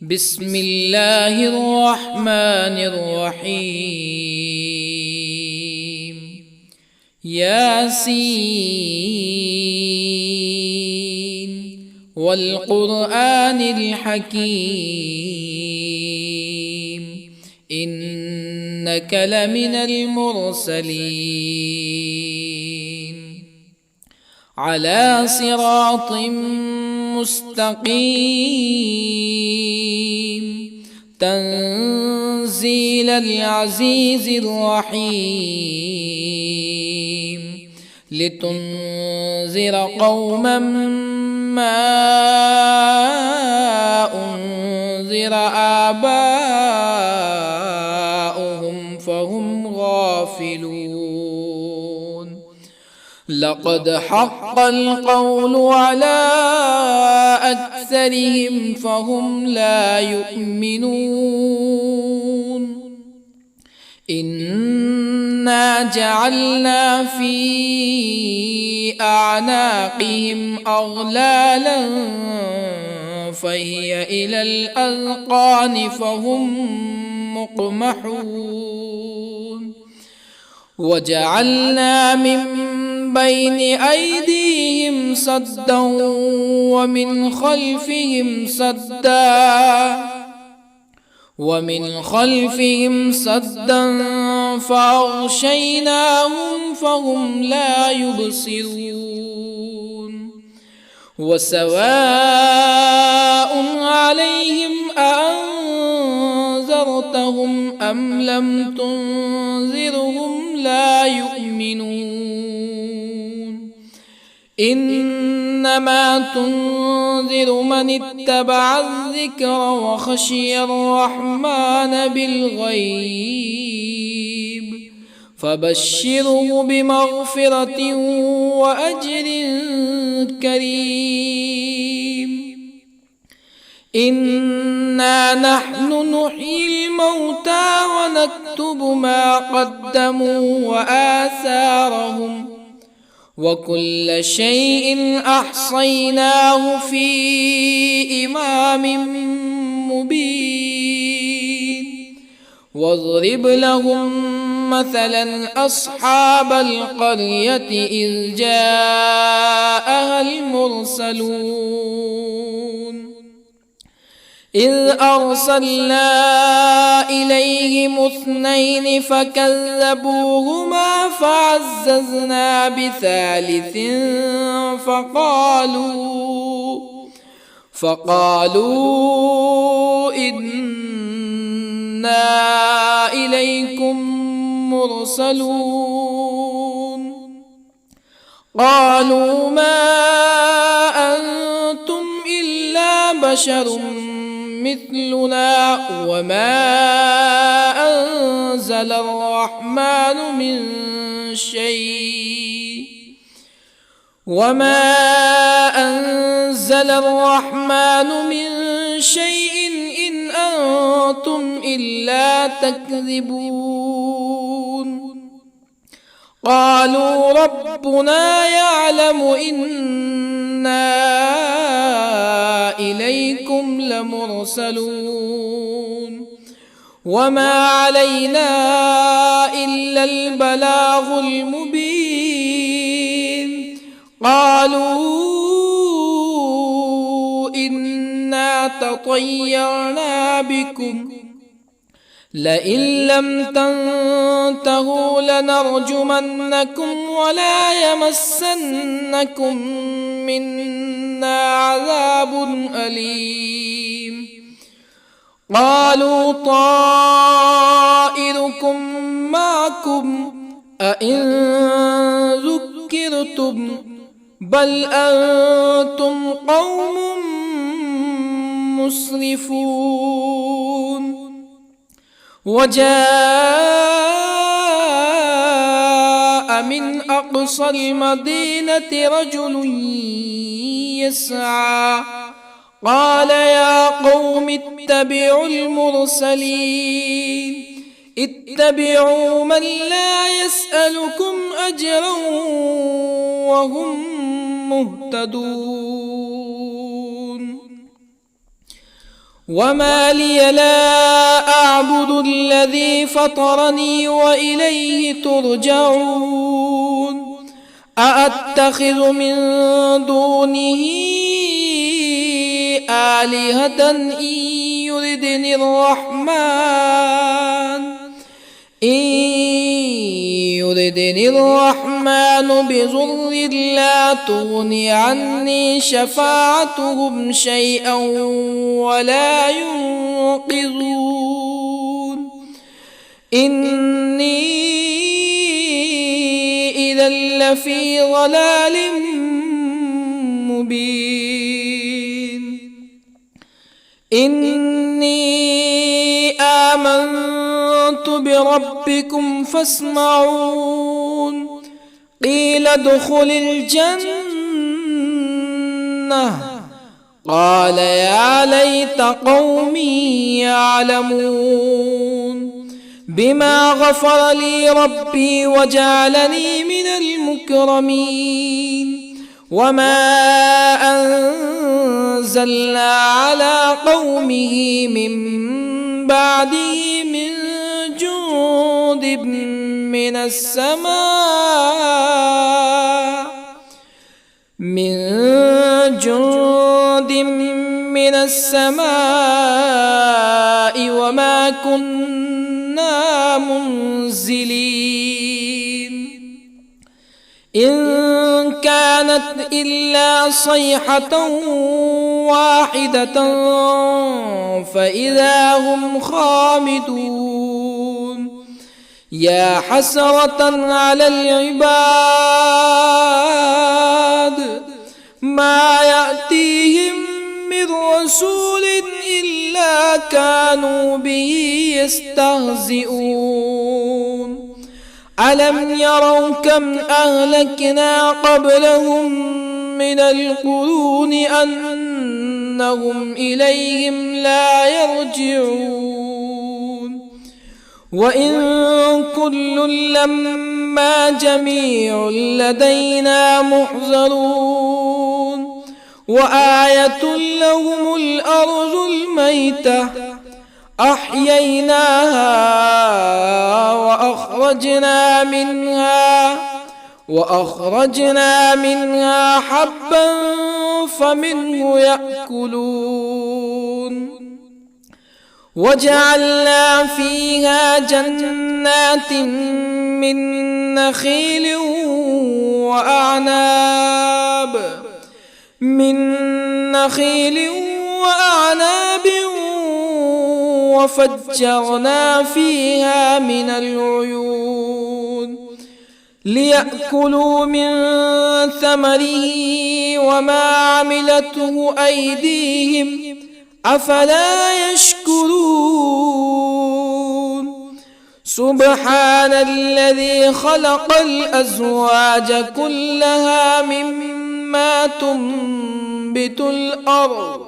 بسم الله الرحمن الرحيم. ياسين والقرآن الحكيم إنك لمن المرسلين على صراط مستقيم تنزيل العزيز الرحيم لتنذر قوما ما أنذر آباؤهم فهم غافلون. لقد حق القول على أكثرهم فهم لا يؤمنون. إنا جعلنا في أعناقهم أغلالا فهي إلى الأذقان فهم مقمحون. وجعلنا من بين أيديهم سدا ومن خلفهم سدا فأغشيناهم فهم لا يبصرون. وسواء عليهم أأنذرتهم أم لم تنذرهم لا يؤمنون. إنما تنذر من اتبع الذكر وخشي الرحمن بالغيب فبشره بمغفرة وأجر كريم. إنا نحن نحيي الموتى ونكتب ما قدموا وآثارهم وكل شيء أحصيناه في إمام مبين. واضرب لهم مثلا أصحاب القرية إذ جاءها المرسلون إذ أرسلنا إليهم اثنين فكذبوهما فعززنا بثالث فقالوا إنا إليكم مرسلون. قالوا ما أنتم إلا بشر مثلنا وما أنزل الرحمن من شيء إن أنتم إلا تكذبون. قالوا ربنا يعلم إنا إليكم لمرسلون وما علينا إلا البلاغ المبين. قالوا إنا تطيرنا بكم لئن لم تنتهوا لنرجمنكم ولا يمسنكم منا عذاب أليم. قالوا طائركم معكم أئن ذكرتم بل أنتم قوم مسرفون. وجاء من أقصى المدينة رجل يسعى قال يا قوم اتبعوا المرسلين اتبعوا من لا يسألكم أجرا وهم مهتدون. وما لي لا أعبد الذي فطرني وإليه ترجعون أأتخذ من دونه آلهة يردني الرحمن بضر لا تغن عني شفاعتهم شيئا ولا ينقذون إني إذا لفي ضلال مبين إني آمنت بربكم فاسمعون قيل ادخل الجنة قال يا ليت قومي يعلمون بما غفر لي ربي وجعلني من المكرمين وما أنزلنا على قومه من بعده من جند من السماء وما كنا منزلين إن كانت إلا صيحة واحدة فإذا هم خامدون يا حسرة على العباد ما يأتيهم من رسول إلا كانوا به يستهزئون ألم يروا كم أهلكنا قبلهم من القرون أنهم إليهم لا يرجعون وإن كل لما جميع لدينا محضرون وآية لهم الأرض الميتة أحييناها وأخرجنا منها حبا فمنه يأكلون وجعلنا فيها جنات من نخيل وأعناب وفجرنا فيها من العيون ليأكلوا من ثمره وما عملته أيديهم أفلا يشكرون سبحان الذي خلق الأزواج كلها مما تنبت الأرض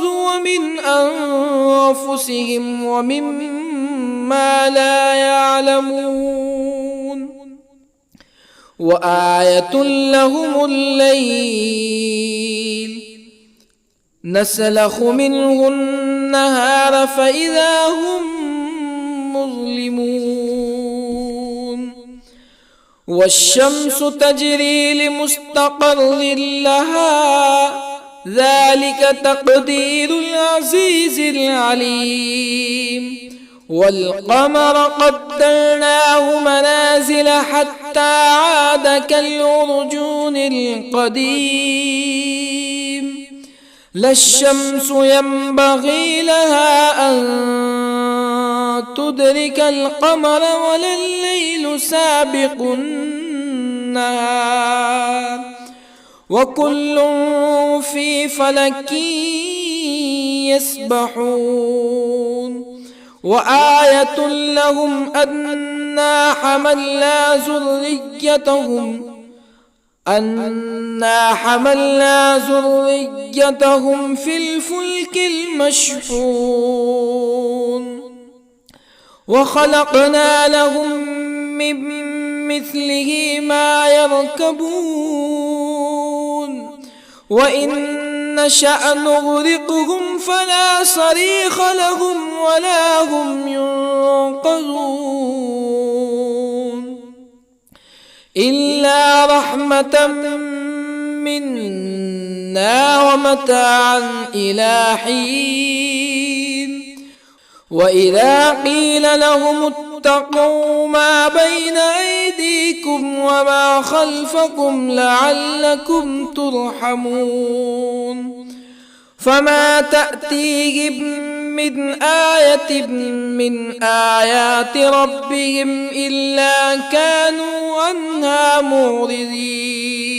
ومن أنفسهم ومما لا يعلمون وآية لهم الليل نسلخ منه النهار فإذا هم مظلمون والشمس تجري لمستقر لها ذلك تقدير العزيز العليم والقمر قدرناه منازل حتى عاد كالعرجون القديم لا الشمس ينبغي لها أن تدرك القمر ولا الليل سابق النهار وكل في فلك يسبحون وآية لهم أنا حملنا ذريتهم في الفلك المشحون وخلقنا لهم من مثله ما يركبون وإن نشأ نغرقهم فلا صريخ لهم ولا هم ينقذون إلا رحمة منا ومتاعا إلى حين وإذا قيل لهم اتقوا ما بين أيديكم وما خلفكم لعلكم ترحمون فما تأتيهم من آية من آيات ربهم إلا كانوا عنها معرضين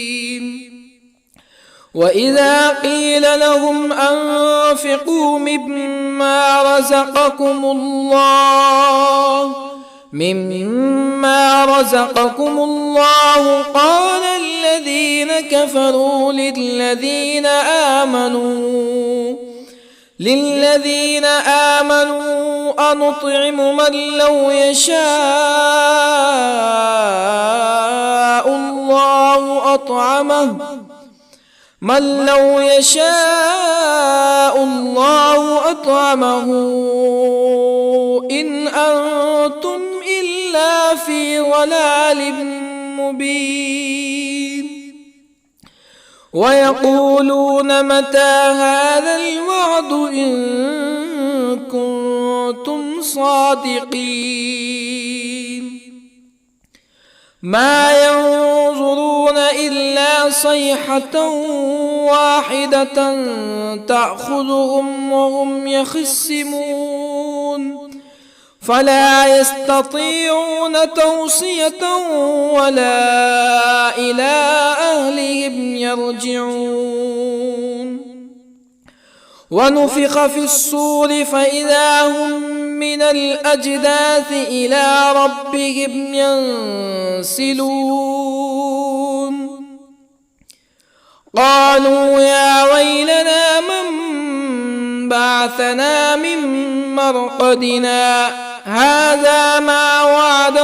وإذا قيل لهم أنفقوا مما رزقكم الله قال الذين كفروا للذين آمنوا أنطعم من لو يشاء الله أطعمه إن أنتم إلا في ضلال مبين ويقولون متى هذا الوعد إن كنتم صادقين ما ينظرون إلا صيحة واحدة تأخذهم وهم يخصمون فلا يستطيعون توصية ولا إلى أهلهم يرجعون ونفخ في الصور فإذا هم من الأجداث إلى ربهم ينسلون قالوا يا ويلنا من بعثنا من مرقدنا هذا ما وعد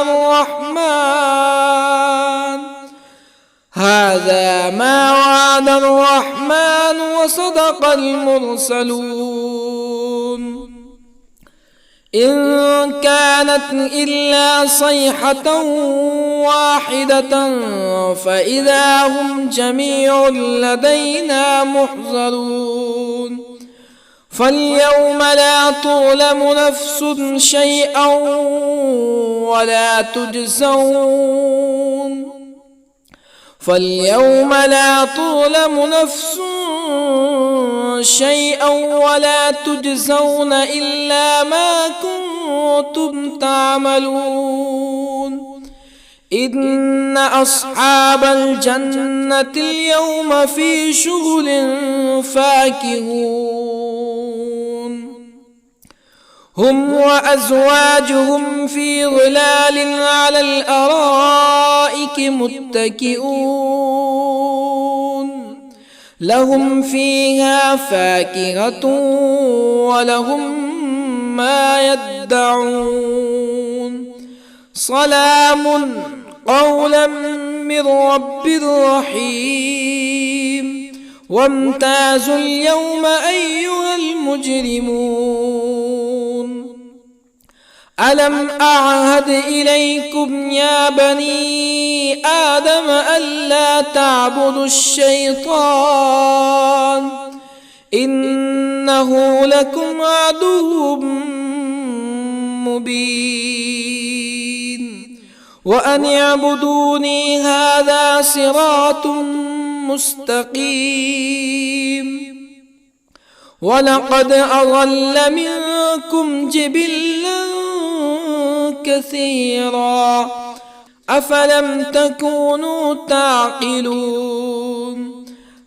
الرحمن وصدق المرسلون إن كانت إلا صيحة واحدة فإذا هم جميع لدينا محضرون فاليوم لا تظلم نفس شيئا ولا تجزون إلا ما كنتم تعملون إن أصحاب الجنة اليوم في شغل فاكهون هم وأزواجهم في ظلال على الأرائك متكئون لهم فيها فاكهة ولهم ما يدعون سلام قولا من رب رحيم وامتازوا اليوم أيها المجرمون ألم أعهد إليكم يا بني آدم ألا تعبدوا الشيطان إنه لكم عدو مبين وأن اعبدوني هذا صراط مستقيم ولقد أضل منكم جبلا كثيرا أفلم تكونوا تعقلون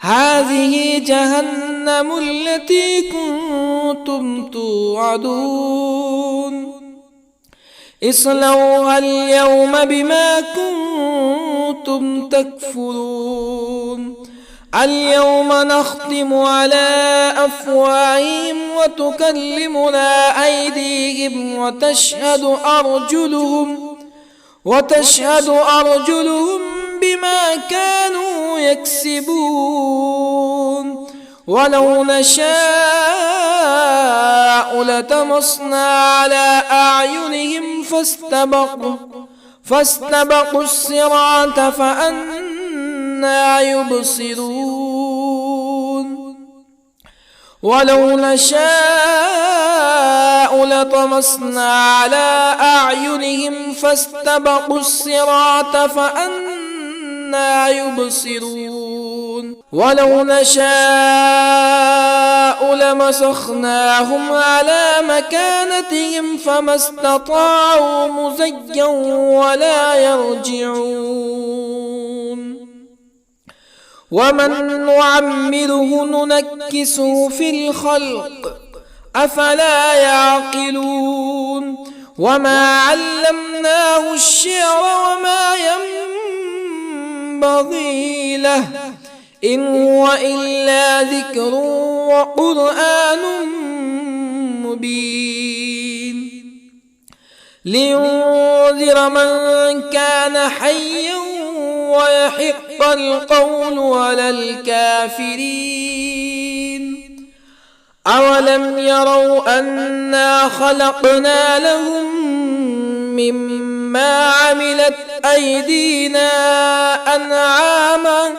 هذه جهنم التي كنتم توعدون اصلوها اليوم بما كنتم تكفرون اليوم نختم على أفواههم وتكلمنا أيديهم وتشهد أرجلهم بما كانوا يكسبون ولو نشاء لطمسنا على أعينهم فاستبقوا الصراط فأنى يبصرون ولو نشاء لطمسنا على أعينهم فاستبقوا الصراط فأنى يبصرون ولو نشاء لمسخناهم على مكانتهم فما استطاعوا مزيا ولا يرجعون ومن نعمره ننكسه في الخلق أفلا يعقلون وما علمناه الشعر وما ينبغي له إن هو إلا ذكر وقرآن مبين لينذر من كان حيا ويحق القول على الكافرين أولم يروا أنا خلقنا لهم مما عملت أيدينا أنعاما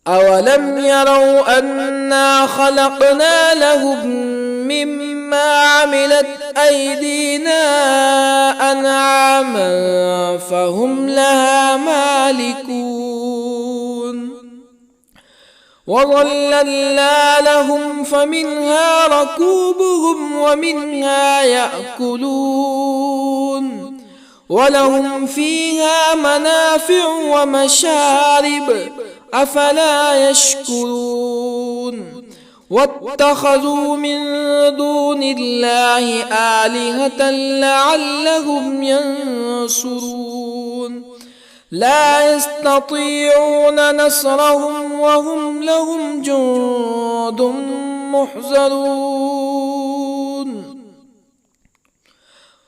أولم يروا أنا خلقنا لهم مما عملت أيدينا أنعاما فهم لها مالكون وظللنا لهم فمنها ركوبهم ومنها يأكلون ولهم فيها منافع ومشارب أفلا يشكرون واتخذوا من دون الله آلهة لعلهم ينصرون لا يستطيعون نصرهم وهم لهم جند محضرون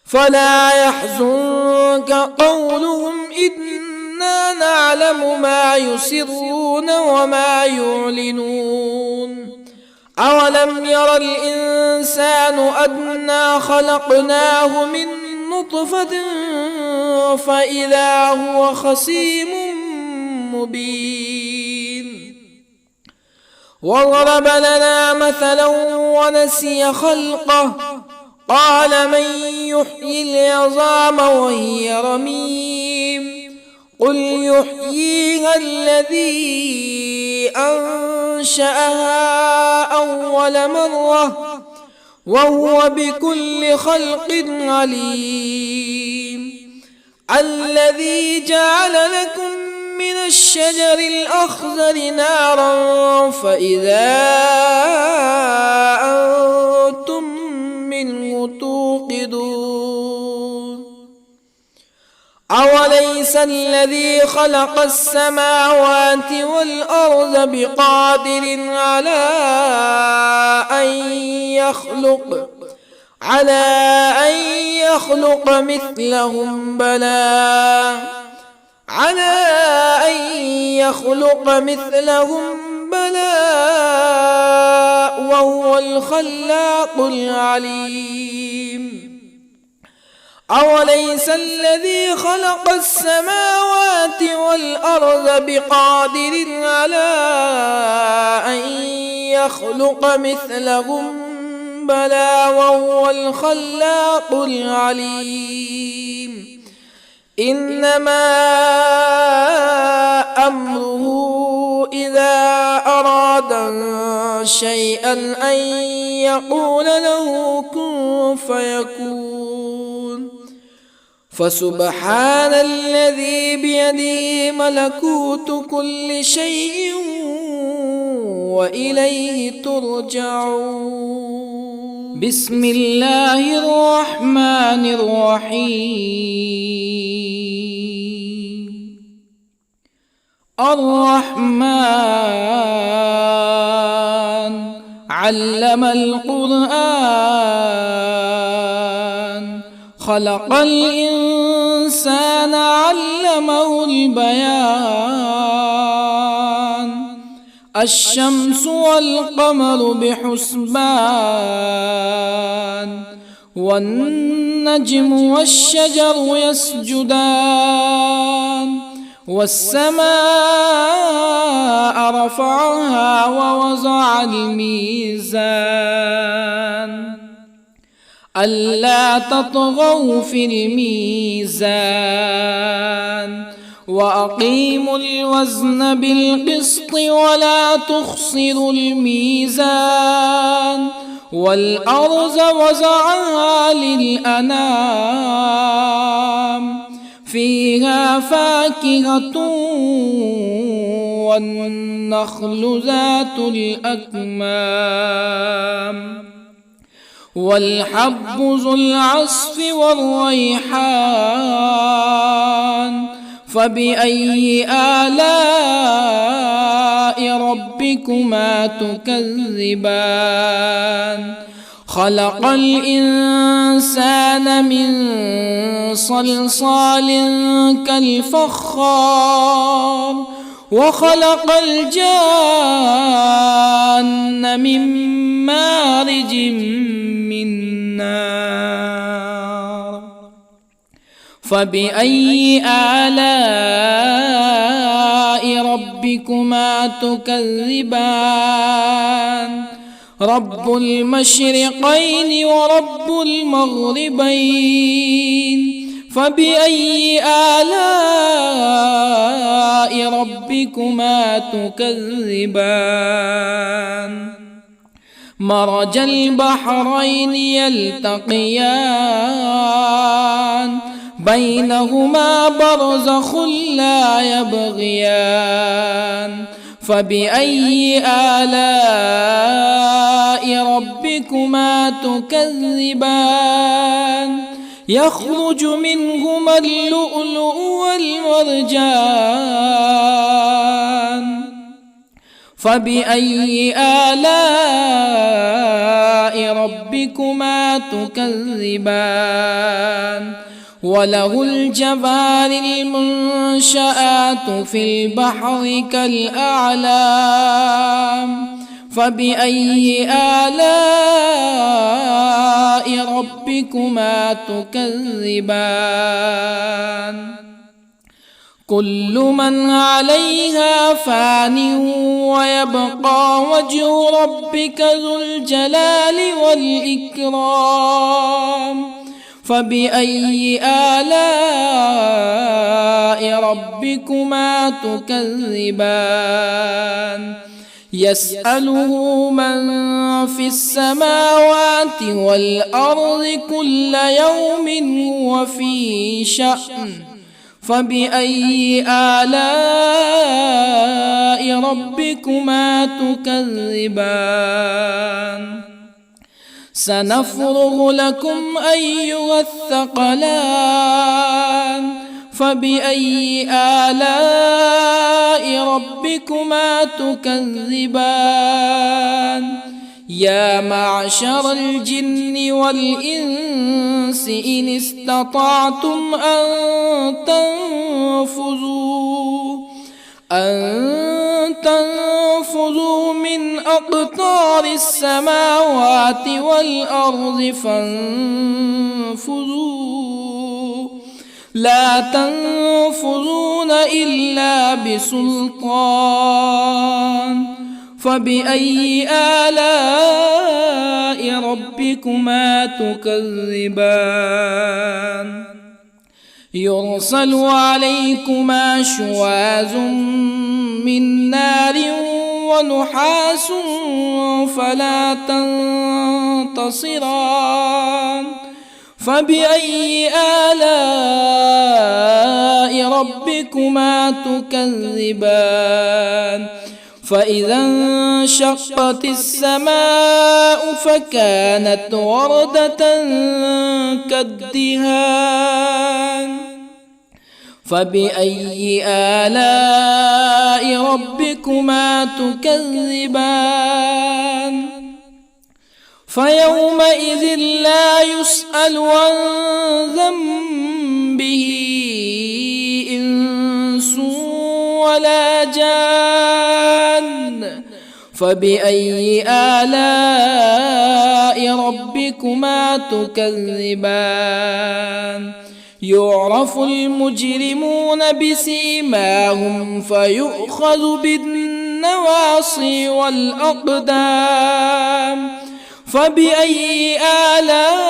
فلا يحزنك قولهم إنا نعلم ما يسرون وما يعلنون أولم ير الإنسان أنا خلقناه من نطفة فإذا هو خصيم مبين وضرب لنا مثلا ونسي خلقه قال من يحيي العظام وهي رميم قل يحييها الذي أنشأها أول مرة وهو بكل خلق عليم الذي جعل لكم من الشجر الأخضر نارا فإذا أنتم منه توقدون أوليس الذي خلق السماوات والأرض بقادر على أن يخلق مثلهم بلى وهو الخلاق العليم أوليس الذي خلق السماوات والأرض بقادر على أن يخلق مثلهم بلى وهو الخلاق العليم إنما أمره إذا أراد شيئا أن يقول له كن فيكون فسبحان الذي بيده ملكوت كل شيء وإليه ترجعون بسم الله الرحمن الرحيم الرحمن علم القرآن خلق الإنسان الإنسان علمه البيان الشمس والقمر بحسبان والنجم والشجر يسجدان والسماء رفعها ووضع الميزان ألا تطغوا في الميزان وأقيموا الوزن بالقسط ولا تخسروا الميزان والأرض وضعها للأنام فيها فاكهة والنخل ذات الأكمام والحب ذو العصف والريحان فبأي آلاء ربكما تكذبان خلق الإنسان من صلصال كالفخار وخلق الجان من مارج من نار فبأي آلاء ربكما تكذبان رب المشرقين ورب المغربين فبأي آلاء ربكما تكذبان مرج البحرين يلتقيان بينهما برزخ لا يبغيان فبأي آلاء ربكما تكذبان يخرج منهما اللؤلؤ والمرجان فبأي آلاء ربكما تكذبان وله الجوار المنشآت في البحر كالأعلام فبأي آلاء ربكما تكذبان كل من عليها فان ويبقى وجه ربك ذو الجلال والإكرام فبأي آلاء ربكما تكذبان يسأله من في السماوات والأرض كل يوم هو في شأن فبأي آلاء ربكما تكذبان سنفرغ لكم أيها الثقلان فبأي آلاء ربكما تكذبان يا معشر الجن والإنس إن استطعتم أن تنفذوا من أقطار السماوات والأرض فانفذوا لا تنفذون إلا بسلطان فبأي آلاء ربكما تكذبان يرسل عليكما شواظ من نار ونحاس فلا تنتصران فبأي آلاء ربكما تكذبان فإذا انشقت السماء فكانت وردة كالدهان فبأي آلاء ربكما تكذبان فيومئذ لا يسأل عن ذنبه ولا جان فبأي آلاء ربكما تكذبان يعرف المجرمون بسيماهم فيؤخذ بالنواصي والأقدام فبأي آلاء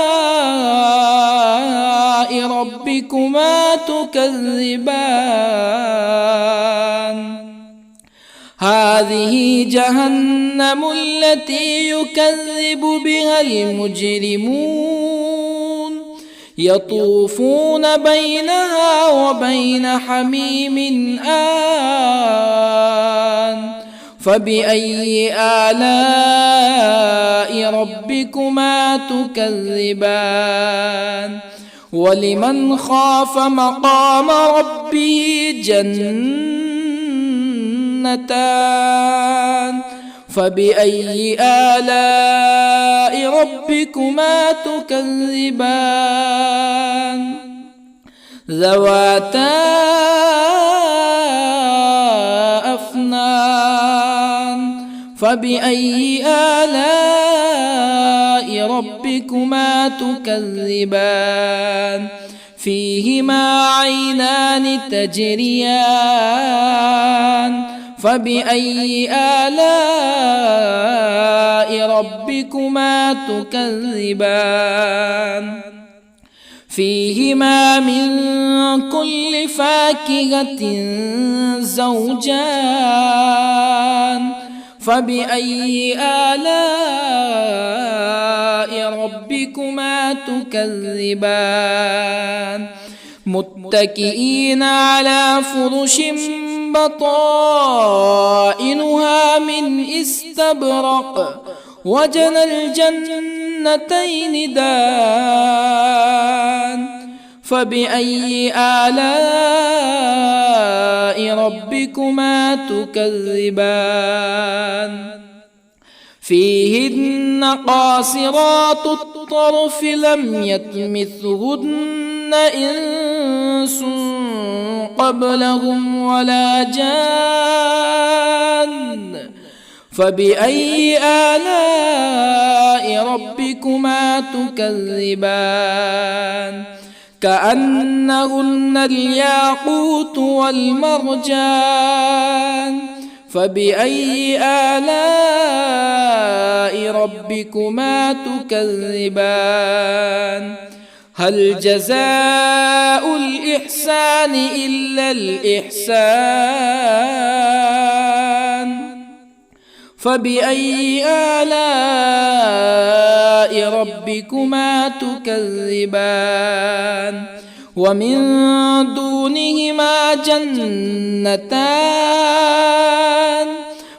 ربكما تكذبان هذه جهنم التي يكذب بها المجرمون يطوفون بينها وبين حميم آن فبأي آلاء ربكما تكذبان ولمن خاف مقام ربه جنتان فبأي آلاء ربكما تكذبان ذواتا أفنان فبأي آلاء ربكما تكذبان فيهما عينان تجريان فبأي آلاء ربكما تكذبان فيهما من كل فاكهة زوجان فبأي آلاء ربكما تكذبان متكئين على فرش بطائنها من استبرق وجنى الجنتين دان فبأي آلاء ربكما تكذبان فيهن قاصرات الطرف لم يطمثهن إنس قبلهم ولا جان فبأي آلاء ربكما تكذبان كأنهن الياقوت والمرجان فبأي آلاء ربكما تكذبان هل جزاء الإحسان إلا الإحسان فبأي آلاء ربكما تكذبان ومن دونهما جنتان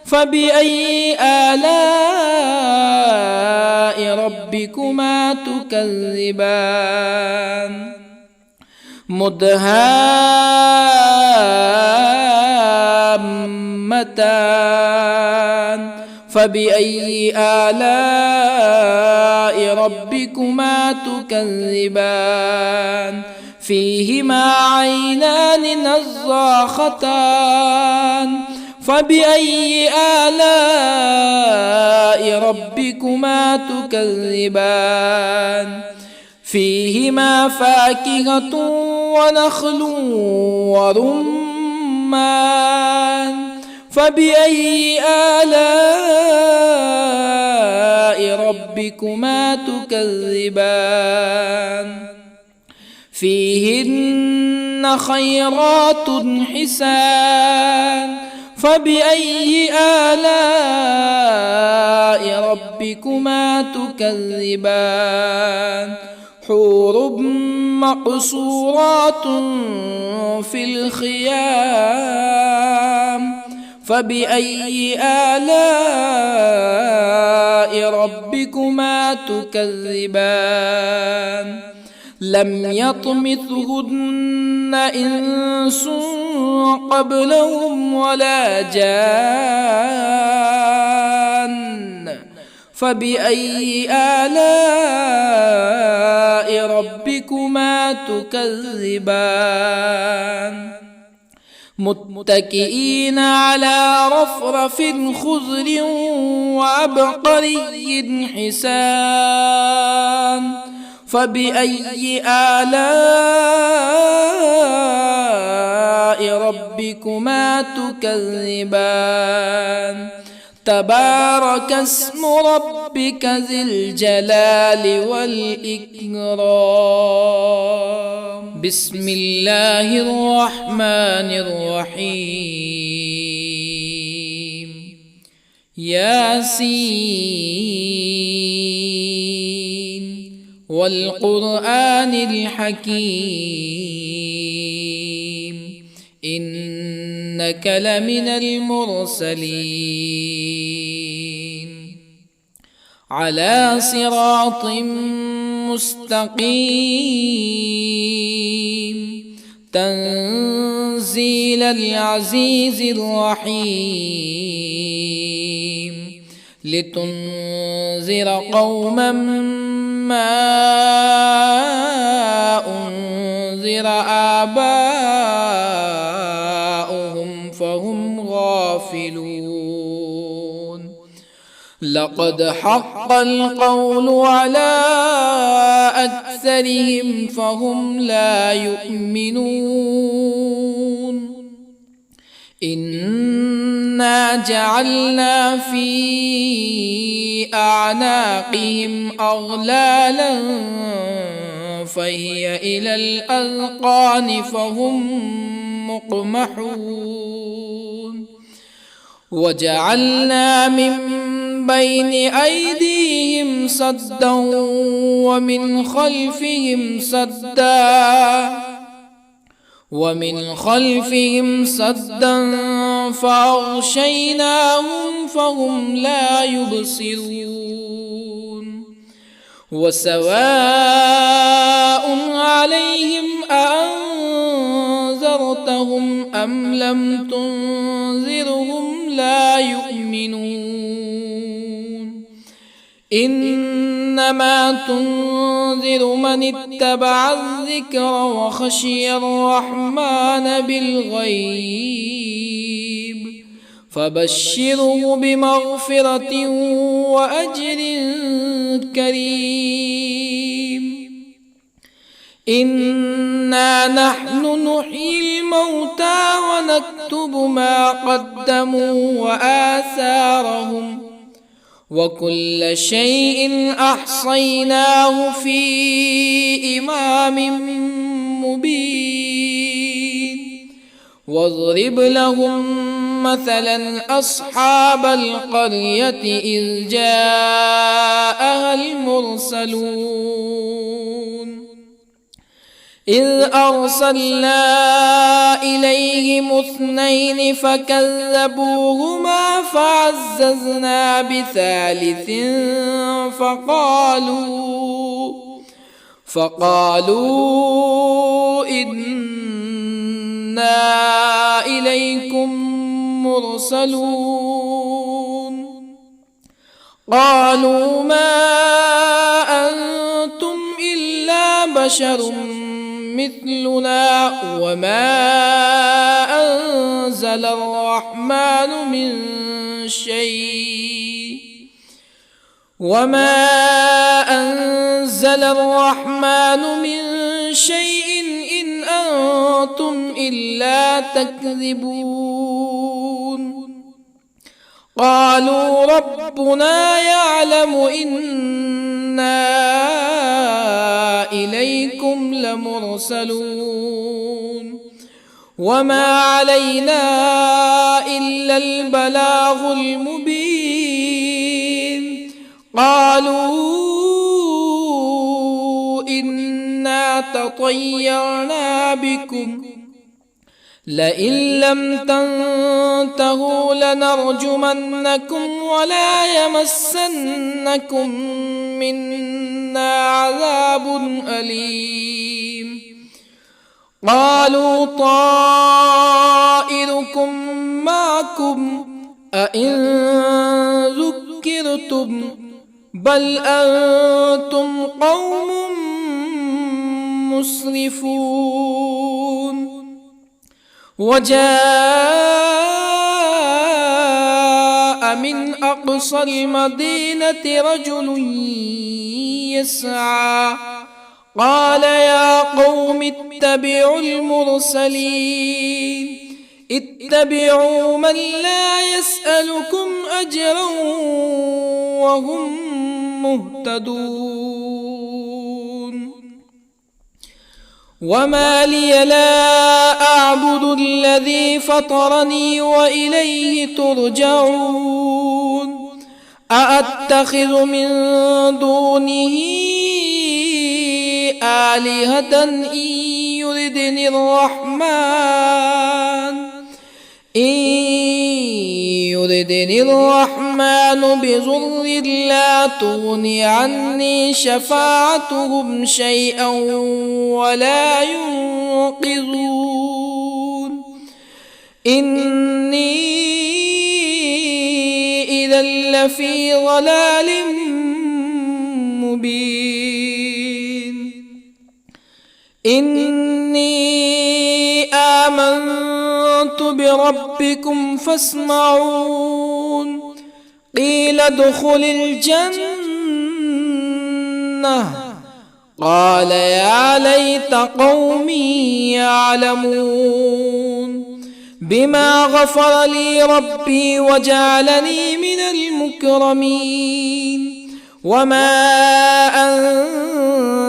فبأي آلاء ربكما تكذبان مدهامتان فبأي آلاء ربكما تكذبان فيهما عينان نضاختان فبأي آلاء ربكما تكذبان فيهما فاكهة ونخل ورمان فبأي آلاء ربكما تكذبان فيهن خيرات حسان فبأي آلاء ربكما تكذبان حور مقصورات في الخيام فبأي آلاء ربكما تكذبان لم يطمثهن إنس قبلهم ولا جان فبأي آلاء ربكما تكذبان متكئين على رفرف خضر وعبقري حسان فبأي آلاء ربكما تكذبان تبارك اسم ربك ذي الجلال والإكرام. بسم الله الرحمن الرحيم. ياسين والقرآن الحكيم إنك لمن المرسلين على صراط مستقيم تنزيل العزيز الرحيم لتنذر قوما ما أنذر آباؤهم فهم غافلون. لقد حق القول على أكثرهم فهم لا يؤمنون. إنا جعلنا في أعناقهم أغلالا فهي إلى الأذقان فهم مقمحون. وجعلنا من بين أيديهم سدا ومن خلفهم سدا فأغشيناهم فهم لا يبصرون. وسواء عليهم أأنذرتهم أم لم تنذرهم لا يؤمنون. إنما تنذر من اتبع الذكر وخشي الرحمن بالغيب فبشره بمغفرة وأجر كريم. إنا نحن نحيي الموتى ونكتب ما قدموا وآثارهم وكل شيء أحصيناه في إمام مبين. واضرب لهم مثلا أصحاب القرية إذ جاءها المرسلون إذ أرسلنا إليهم 2 فكذبوهما فعززنا بثالث فقالوا إنا إليكم مرسلون. قالوا ما أنتم إلا بشر مثلنا وما أنزل الرحمن من شيء إن أنتم إلا تكذبون. قالوا ربنا يعلم إنا إليكم لمرسلون وما علينا إلا البلاغ المبين. قالوا إنا تطيرنا بكم لئن لم تنتهوا لنرجمنكم ولا يمسنكم منا عذاب أليم. قالوا طائركم معكم أئن ذكرتم بل أنتم قوم مسرفون. وجاء من أقصى المدينة رجل يسعى قال يا قوم اتبعوا المرسلين اتبعوا من لا يسألكم أجرا وهم مهتدون وما لي لا أعبد الذي فطرني وإليه ترجعون أأتخذ من دونه آلهة يردني الرحمن بضر لا تغني عني شفاعتهم شيئا ولا ينقذون إني إذا لفي ضلال مبين إني آمنت بربكم فاسمعون قيل ادخل الجنة قال يا ليت قومي يعلمون بما غفر لي ربي وجعلني من المكرمين وما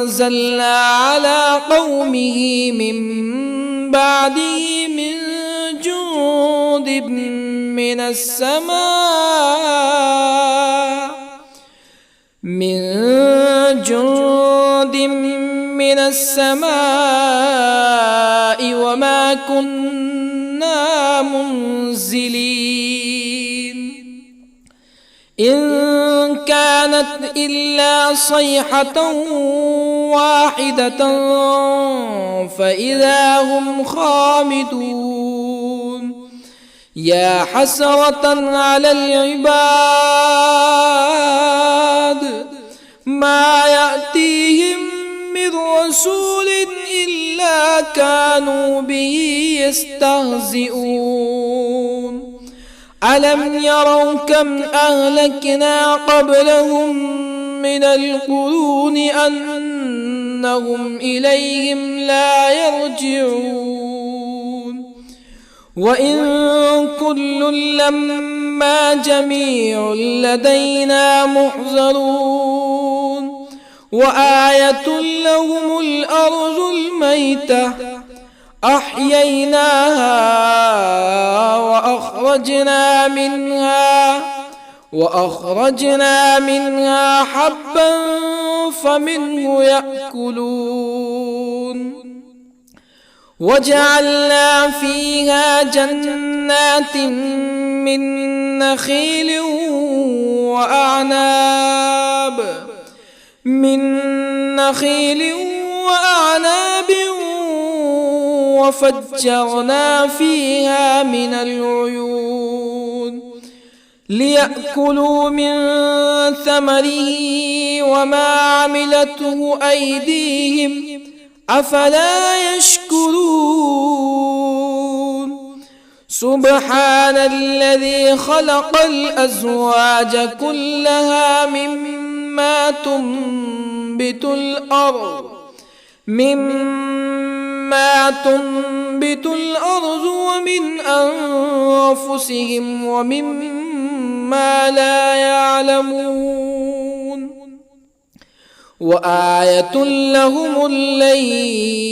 أنزلنا على قومه من بعده من جند من السماء وما كنا منزلين إن كانت إلا صيحة واحدة فإذا هم خامدون يا حسرة على العباد ما يأتيهم من رسول إلا كانوا به يستهزئون ألم يروا كم أهلكنا قبلهم من القرون أنهم إليهم لا يرجعون وإن كل لما جميع لدينا محضرون وآية لهم الأرض الميتة أحييناها وأخرجنا منها حبا فمنه يأكلون وجعلنا فيها جنات من نخيل وأعناب وفجرنا فيها من العيون ليأكلوا من ثمره وما عملته أيديهم أفلا يشكرون سبحان الذي خلق الأزواج كلها مما تنبت الأرض ومن أنفسهم ومما لا يعلمون وآية لهم الليل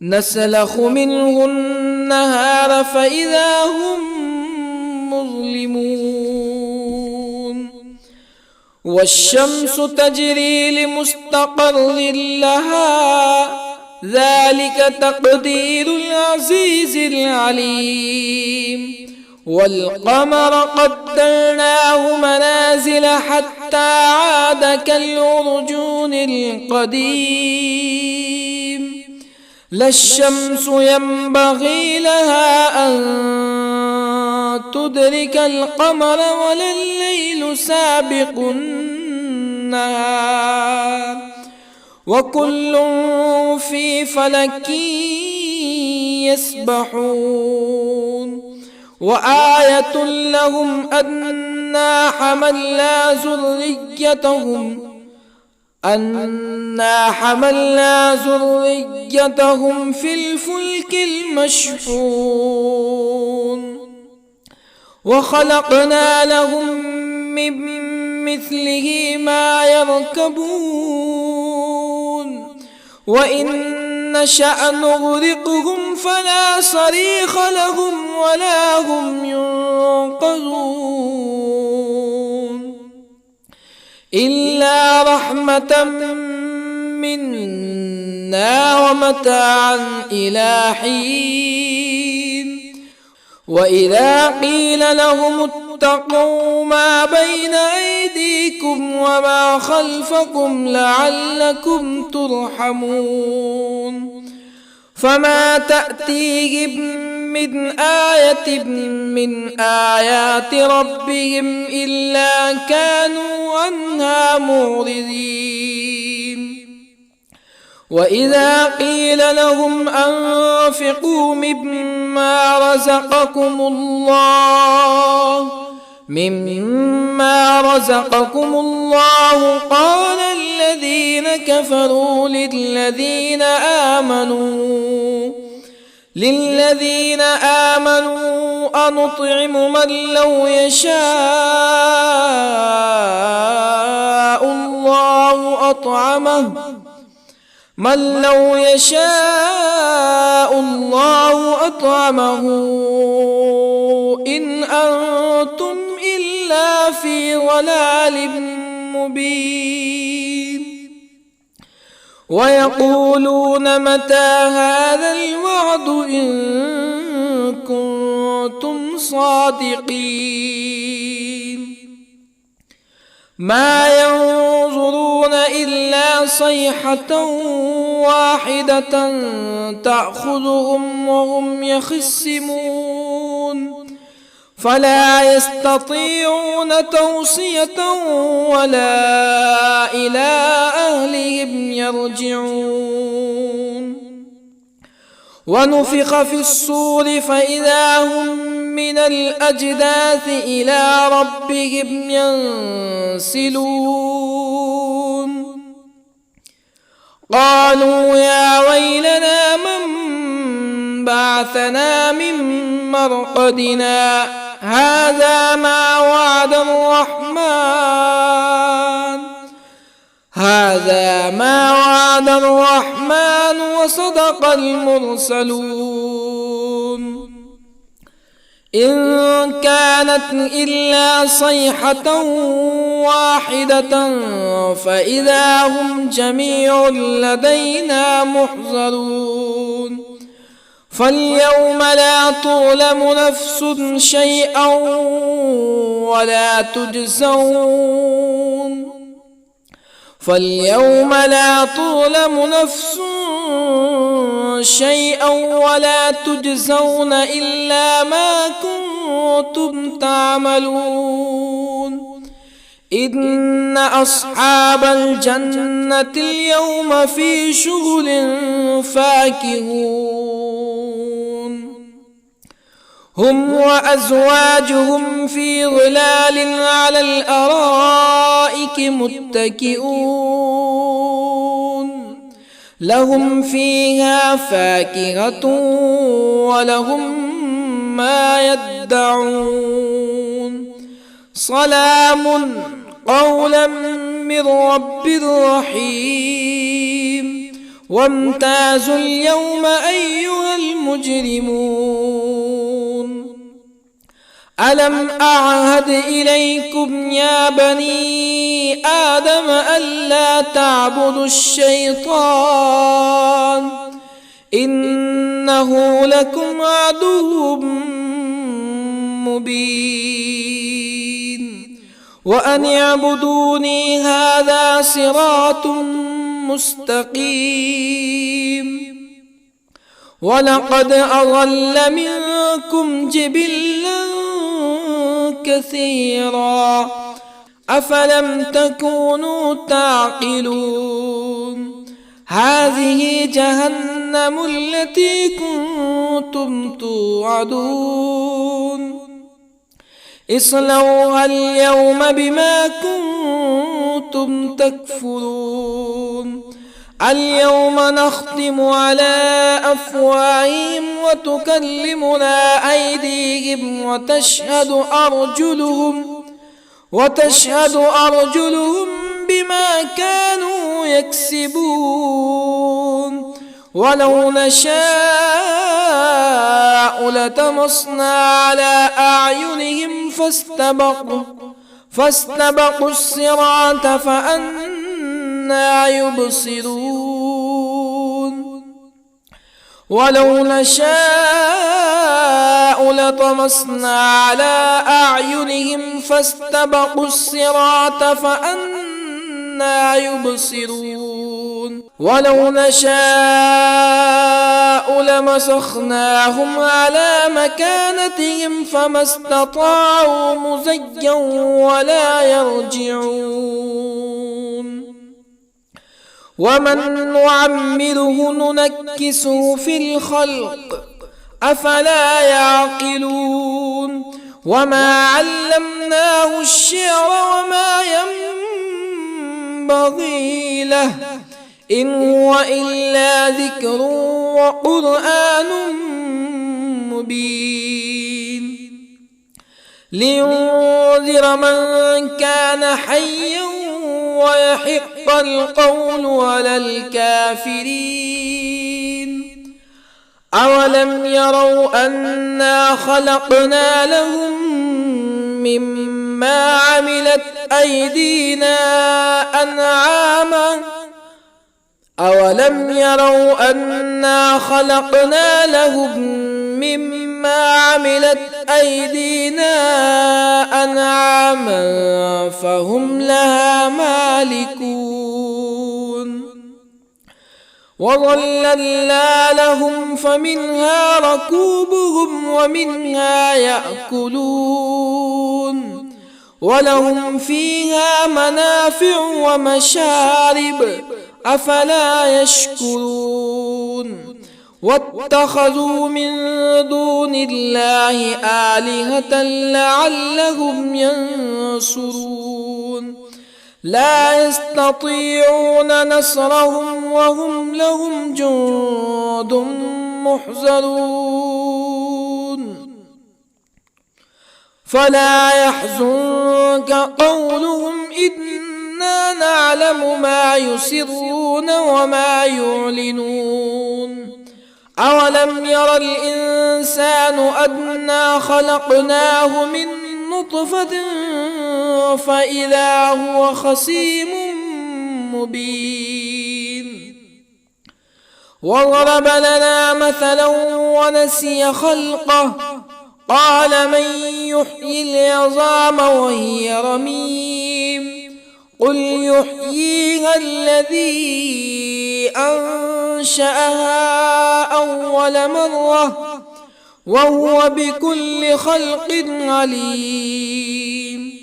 نسلخ منه النهار فإذا هم مظلمون والشمس تجري لمستقر لها ذلك تقدير العزيز العليم والقمر قدرناه منازل حتى عاد كالعرجون القديم لا الشمس ينبغي لها أن تدرك القمر ولا الليل سابق النهار وكل في فلك يسبحون وآية لهم أنا حملنا ذريتهم في الفلك المشحون وخلقنا لهم من مثله ما يركبون وإن نشأ نغرقهم فلا صريخ لهم ولا هم ينقذون إلا رحمة منا ومتاعا إلى حين وإذا قيل لهم اتقوا ما بين أيديكم وما خلفكم لعلكم ترحمون فما تأتيهم من آية من آيات ربهم إلا كانوا عنها معرضين وإذا قيل لهم أنفقوا مما رزقكم الله قال الذين كفروا للذين آمنوا أنطعم من لو يشاء الله أطعمه إن أنتم إلا في ضلال مبين ويقولون متى هذا الوعد إن كنتم صادقين ما ينظرون إلا صيحة واحدة تأخذهم وهم يخصمون فلا يستطيعون توصية ولا إلى أهلهم يرجعون ونفخ في الصور فإذا هم من الأجداث إلى ربهم ينسلون قالوا يا ويلنا من بعثنا من مرقدنا هذا ما وعد الرحمن وصدق المرسلون إن كانت إلا صيحة واحدة فإذا هم جميع لدينا محضرون فاليوم لا تظلم نفس شيئا ولا تجزون إلا ما كنتم تعملون إن أصحاب الجنة اليوم في شغل فاكهون هم وأزواجهم في ظلال على الأرائك متكئون لهم فيها فاكهة ولهم ما يدعون سلام قولا من رب رحيم وامتازوا اليوم أيها المجرمون ألم أعهد إليكم يا بني آدم ألا تعبدوا الشيطان إنه لكم عدو مبين وأن اعبدوني هذا صراط مستقيم ولقد أضل منكم جبلا كثيرا أفلم تكونوا تعقلون هذه جهنم التي كنتم توعدون اصلوها اليوم بما كنتم تكفرون اليوم نختم على أفواههم وتكلمنا أيديهم وتشهد أرجلهم بما كانوا يكسبون ولو نشاء لطمسنا على أعينهم فاستبقوا الصراط فأنى يبصرون ولو نشاء لطمسنا على أعينهم فاستبقوا الصراط فأنى يبصرون ولو نشاء لمسخناهم على مكانتهم فما استطاعوا مزيا ولا يرجعون ومن نعمره ننكسه في الخلق أفلا يعقلون وما علمناه الشعر وما ينبغي له إن هو إلا ذكر وقرآن مبين لينذر من كان حيا ويحق القول على الكافرين أولم يروا أنا خلقنا لهم مما عملت أيدينا أنعاما أولم يروا أنا خلقنا لهم مما عملت أيدينا أنعاما فهم لها مالكون وظللنا لهم فمنها ركوبهم ومنها يأكلون ولهم فيها منافع ومشارب أفلا يشكرون واتخذوا من دون الله آلهة لعلهم ينصرون لا يستطيعون نصرهم وهم لهم جند محضرون فلا يحزنك قولهم إنا نعلم ما يسرون وما يعلنون أولم ير الإنسان أنا خلقناه من نطفة فإذا هو خصيم مبين وضرب لنا مثلا ونسي خلقه قال من يحيي العظام وهي رميم قل يحييها الذي أنشأها أول مرة وهو بكل خلق عليم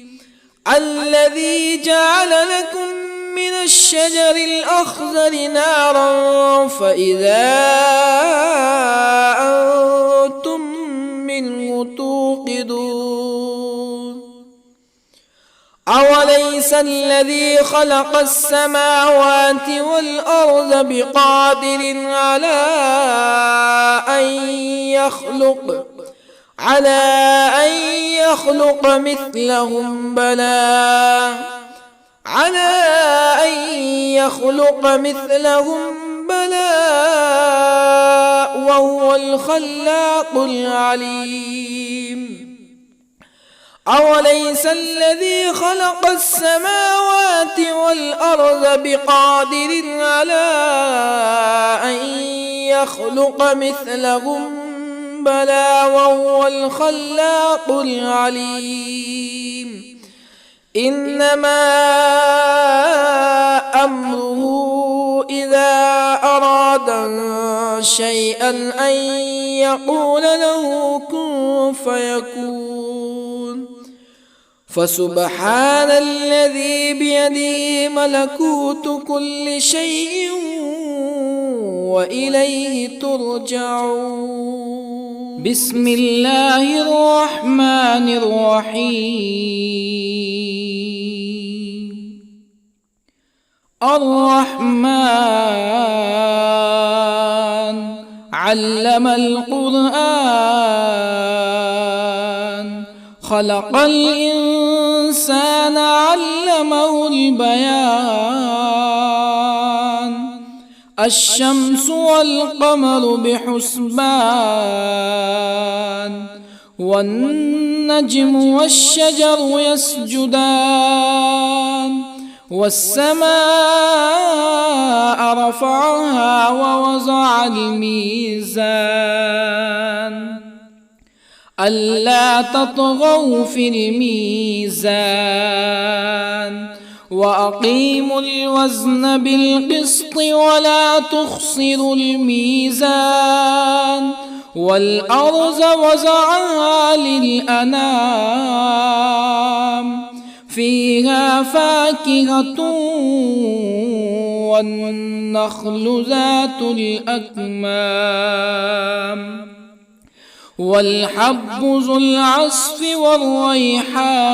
الذي جعل لكم من الشجر الأخضر نارا فإذا أنتم منه توقدون أوليس الذي خلق السماوات والأرض بقادر على أن يخلق مثلهم بلى وهو الخلاق العليم أوليس الذي خلق السماوات والأرض بقادر على أن يخلق مثلهم بلى وهو الخلاق العليم إنما أمره إذا أراد شيئا أن يقول له كن فيكون فسبحان الذي بيده ملكوت كل شيء وإليه ترجعون. بسم الله الرحمن الرحيم. الرحمن علم القرآن، خلق الإنسان علمه البيان. الشمس والقمر بحسبان، والنجم والشجر يسجدان. والسماء رفعها ووضع الميزان، ألا تطغوا في الميزان، وأقيموا الوزن بالقسط ولا تخسروا الميزان. والأرض وضعها للأنام، فيها فاكهة والنخل ذات الأكمام، والحب ذو العصف والريحان.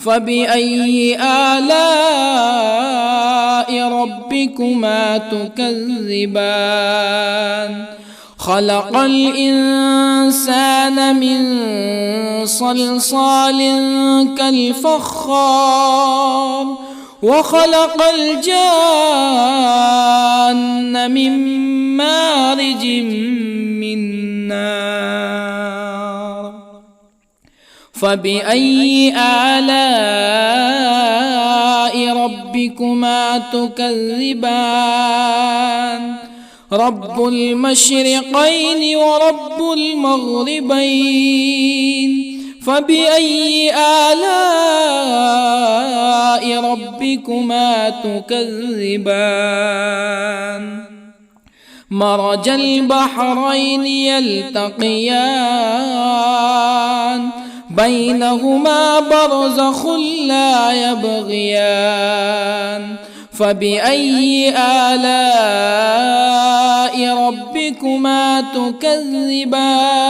فبأي آلاء ربكما تكذبان؟ خلق الإنسان من صلصال كالفخار، وخلق الجان من مارج من نار. فبأي آلاء ربكما تكذبان؟ رب المشرقين ورب المغربين. فبأي آلاء ربكما تكذبان؟ مرج البحرين يلتقيان، بينهما برزخ لا يبغيان. فبأي آلاء ربكما تكذبان؟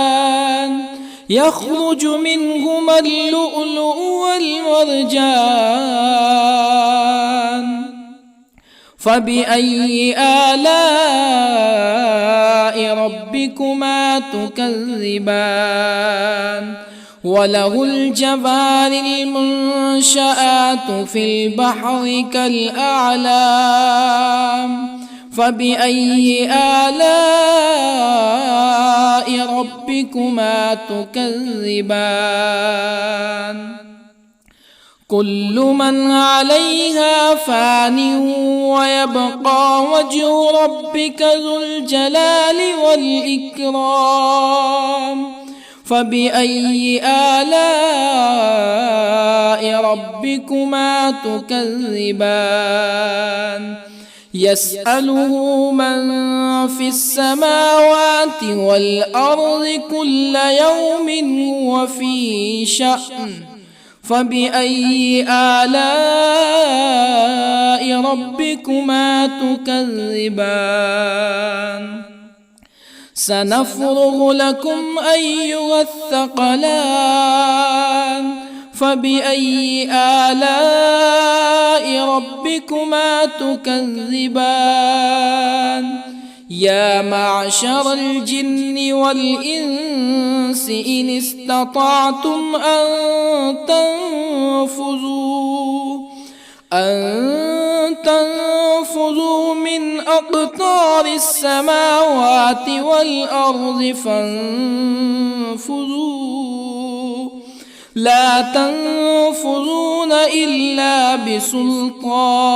يخرج منهما اللؤلؤ والمرجان. فبأي آلاء ربكما تكذبان؟ وله الجوار المنشآت في البحر كالأعلام. فبأي آلاء ربكما تكذبان؟ كل من عليها فان، ويبقى وجه ربك ذو الجلال والإكرام. فبأي آلاء ربكما تكذبان؟ يسأله من في السماوات والأرض كل يوم هو في شأن. فبأي آلاء ربكما تكذبان؟ سنفرغ لكم أيها الثقلان. فبأي آلاء ربكما تكذبان؟ يا معشر الجن والإنس إن استطعتم أن تنفذوا من أقطار السماوات والأرض فانفذوا، لا تنفذون إلا بسلطان.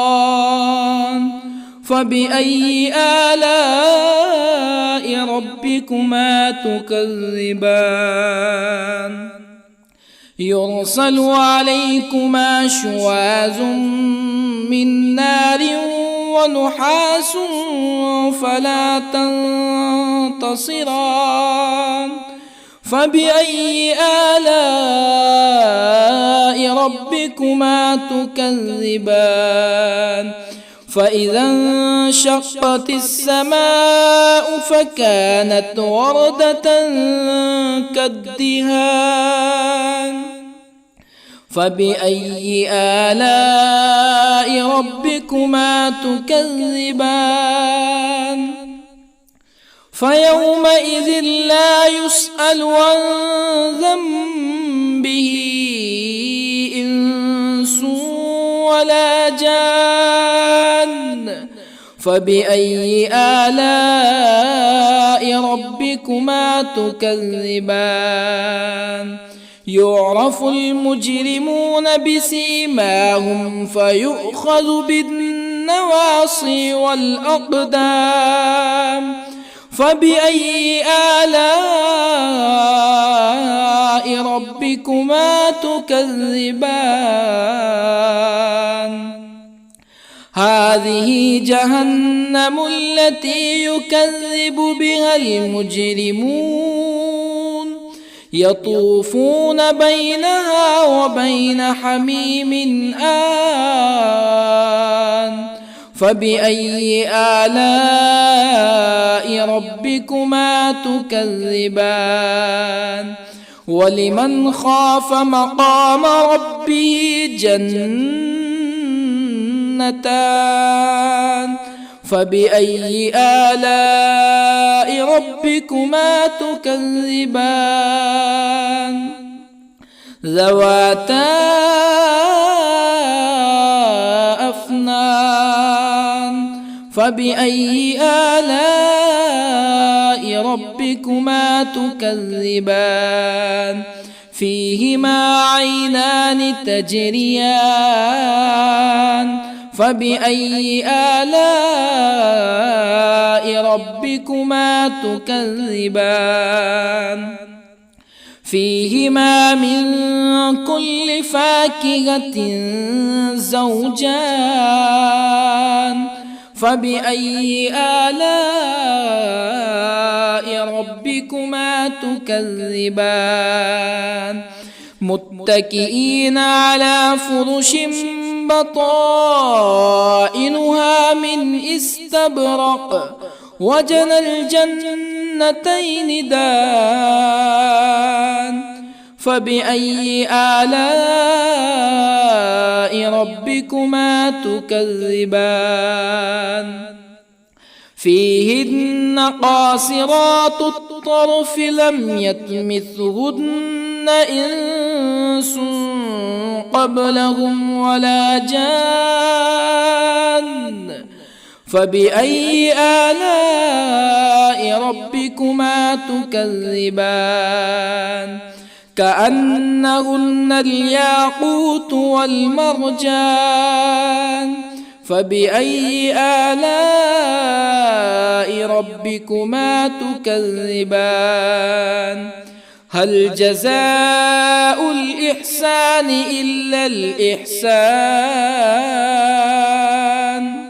فبأي آلاء ربكما تكذبان؟ يرسل عليكما شواظ من نار ونحاس فلا تنتصران. فبأي آلاء ربكما تكذبان؟ فإذا انشقت السماء فكانت وردة كالدهان فبأي آلاء ربكما تكذبان فيومئذ لا يسأل عن ذنبه إنس ولا جان فبأي آلاء ربكما تكذبان يعرف المجرمون بسيماهم فيؤخذ بالنواصي والأقدام فبأي آلاء ربكما تكذبان هذه جهنم التي يكذب بها المجرمون يطوفون بينها وبين حميم آن فبأي آلاء ربكما تكذبان ولمن خاف مقام ربه جنتان فبأي آلاء ربكما تكذبان ذواتا أفنان فبأي آلاء ربكما تكذبان فيهما عينان تجريان فبأي آلاء ربكما تكذبان فيهما من كل فاكهة زوجان فبأي آلاء ربكما تكذبان متكئين على فرش بطائنها من استبرق وجنى الجنتين دان فبأي آلاء ربكما تكذبان فيهن قاصرات الطرف لم يطمثهن إنس قبلهم ولا جان فبأي آلاء ربكما تكذبان كأنهن الياقوت والمرجان فبأي آلاء ربكما تكذبان هل جزاء الإحسان إلا الإحسان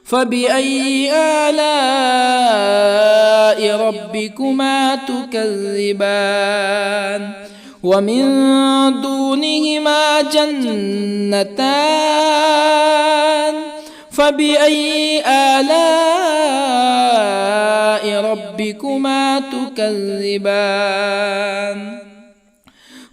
فبأي آلاء ربكما تكذبان ومن دونهما جنتان فبأي آلاء ربكما تكذبان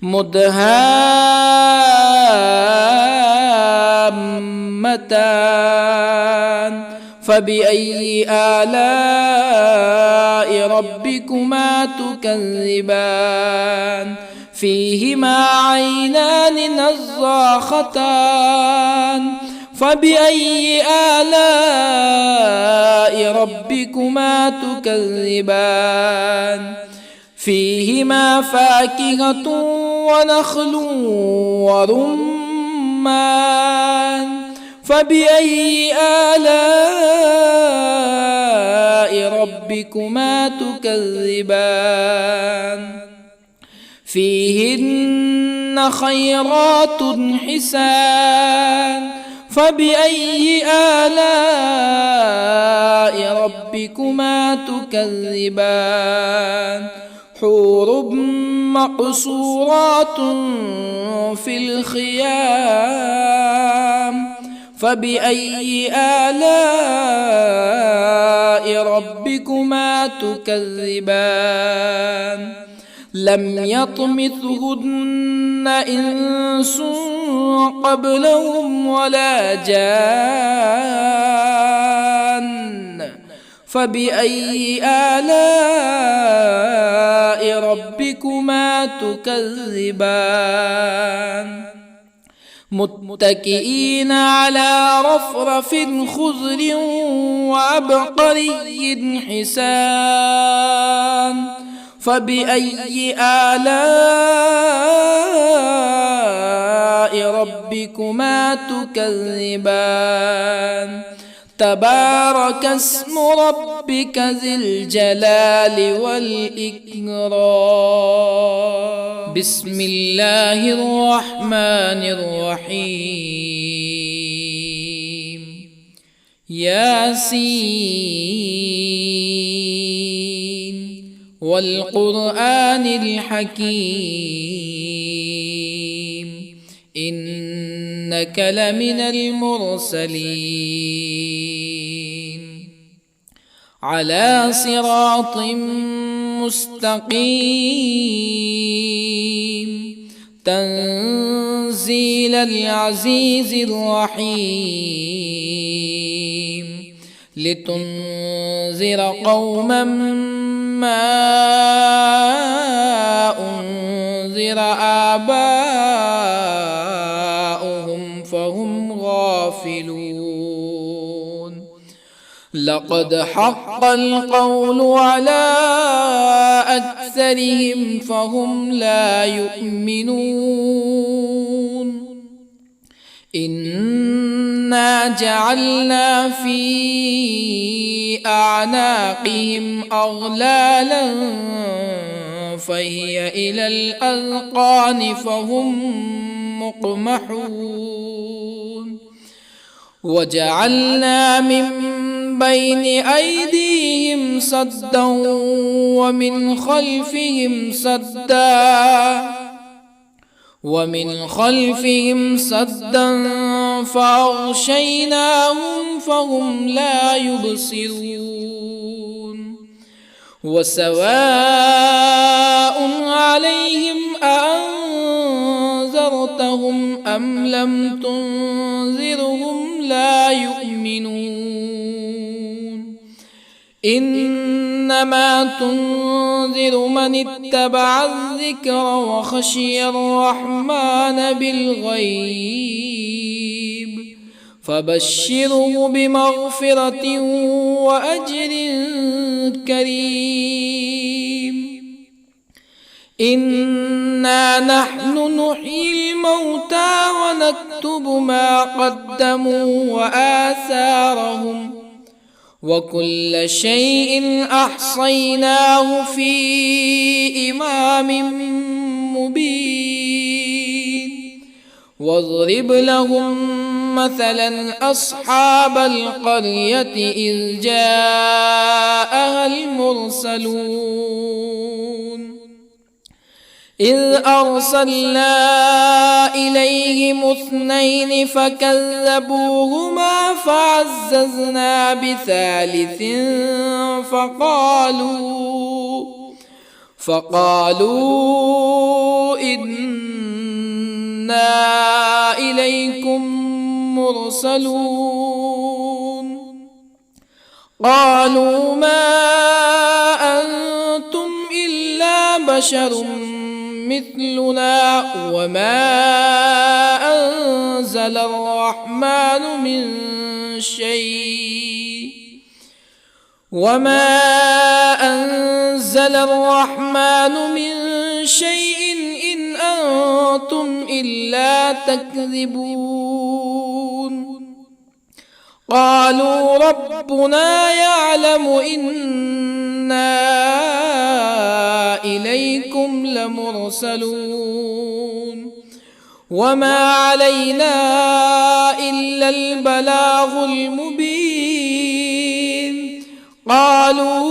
مدهامتان فبأي آلاء ربكما تكذبان فيهما عينان نضاختان فبأي آلاء ربكما تكذبان فيهما فاكهة ونخل ورمان فبأي آلاء ربكما تكذبان فيهن خيرات حسان فبأي آلاء ربكما تكذبان حور مقصورات في الخيام فبأي آلاء ربكما تكذبان لم يطمثهن إنس قبلهم ولا جان فبأي آلاء ربكما تكذبان متكئين على رفرف خضر وعبقري حسان فبأي آلاء ربكما تكذبان تبارك اسم ربك ذي الجلال والإكرام بسم الله الرحمن الرحيم ياسين والقرآن الحكيم إنك لمن المرسلين على صراط مستقيم تنزيل العزيز الرحيم لتنذر قوما ما أنذر آباؤهم فهم غافلون لقد حق القول على أكثرهم فهم لا يؤمنون إنا جعلنا في أعناقهم أغلالا فهي إلى الأذقان فهم مقمحون وجعلنا من بين أيديهم سدا ومن خلفهم سدا فأغشيناهم فهم لا يبصرون وسواء عليهم أأنذرتهم أم لم تنذرهم لا يؤمنون إنما تنذر من اتبع الذكر وخشي الرحمن بالغيب فبشره بمغفرة وأجر كريم إنا نحن نحيي الموتى ونكتب ما قدموا وآثارهم وكل شيء أحصيناه في إمام مبين واضرب لهم مثلا أصحاب القرية إذ جاءها المرسلون إذ أرسلنا إليهم اثنين فكذبوهما فعززنا بثالث فقالوا إنا إليكم مرسلون قالوا ما أنتم إلا بشر مثلنا وما أنزل الرحمن من شيء إن أنتم إلا تكذبون قالوا ربنا يعلم إنا إليكم لمرسلون وما علينا إلا البلاغ المبين قالوا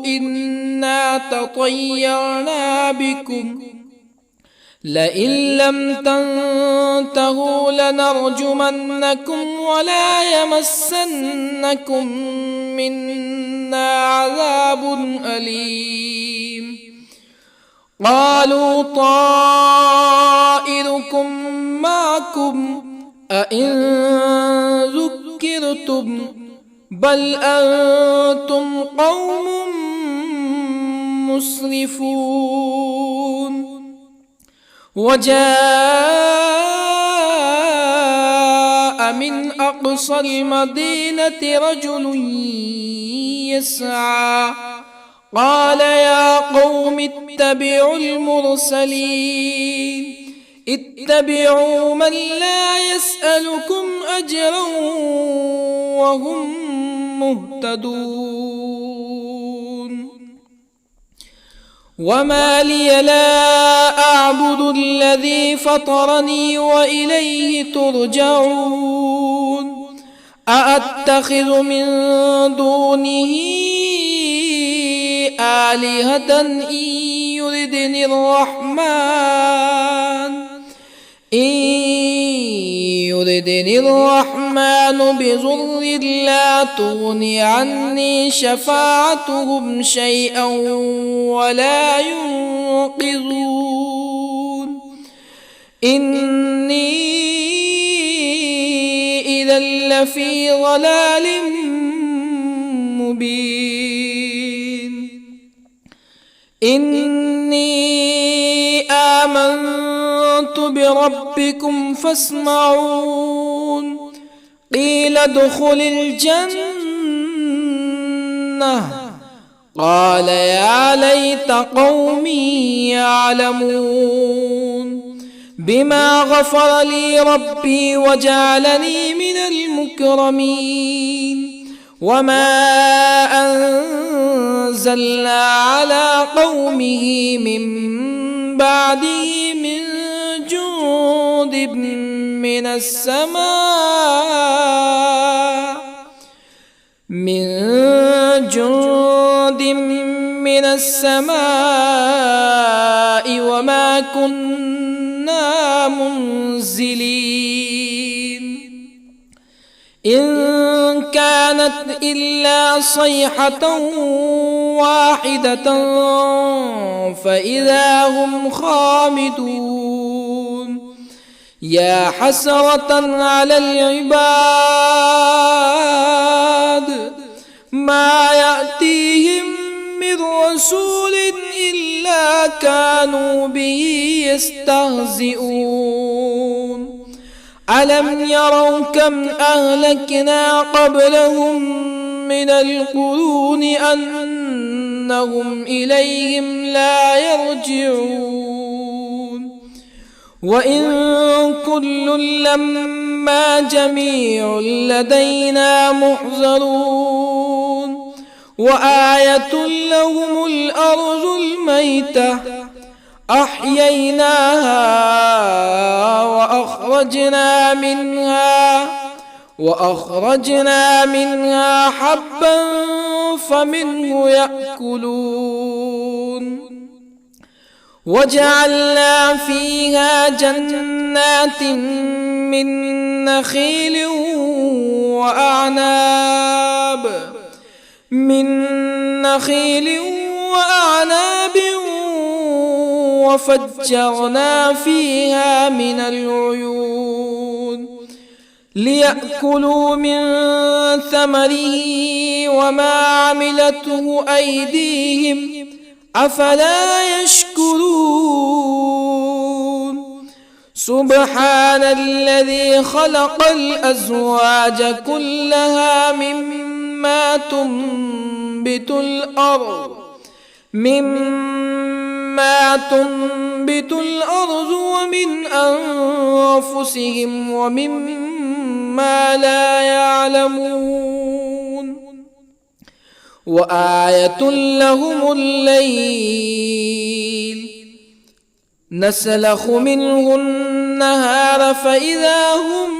إنا تطيرنا بكم لئن لم تنتهوا لنرجمنكم ولا يمسنكم منا عذاب أليم قالوا طائركم معكم أئن ذكرتم بل أنتم قوم مسرفون وجاء من أقصى المدينة رجل يسعى قال يا قوم اتبعوا المرسلين اتبعوا من لا يسألكم أجرا وهم مهتدون وما لي لا أعبد الذي فطرني وإليه ترجعون أأتخذ من دونه آلهة إن يردني الرحمن بضر لا تغني عني شفاعتهم شيئا ولا ينقذون إني إذا لفي ضلال مبين إني آمنت بربكم فاسمعون قيل ادخل الجنة قال يا ليت قومي يعلمون بما غفر لي ربي وجعلني من المكرمين وما أنزلنا على قومه من بعده من جند من السماء وما كنا منزلين إن كانت إلا صيحة واحدة فإذا هم خامدون يا حسرة على العباد ما يأتيهم من رسول إلا كانوا به يستهزئون ألم يروا كم أهلكنا قبلهم من القرون أنهم إليهم لا يرجعون وإن كل لما جميع لدينا محضرون وآية لهم الأرض الميتة أحييناها وأخرجنا منها حبا فمنه يأكلون وجعلنا فيها جنات من نخيل وأعناب وفجرنا فيها من العيون ليأكلوا من ثمره وما عملته أيديهم أفلا يشكرون سبحان الذي خلق الأزواج كلها مما تنبت الأرض ومن أنفسهم ومما لا يعلمون وآية لهم الليل نسلخ منه النهار فإذا هم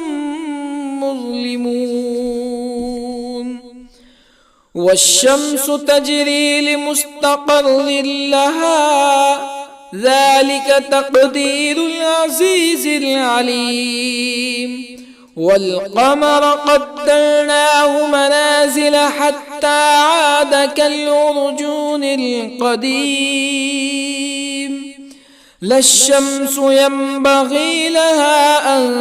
مظلمون والشمس تجري لمستقر لها ذلك تقدير العزيز العليم. والقمر قدرناه منازل حتى عاد كالعرجون القديم. لا الشمس ينبغي لها أن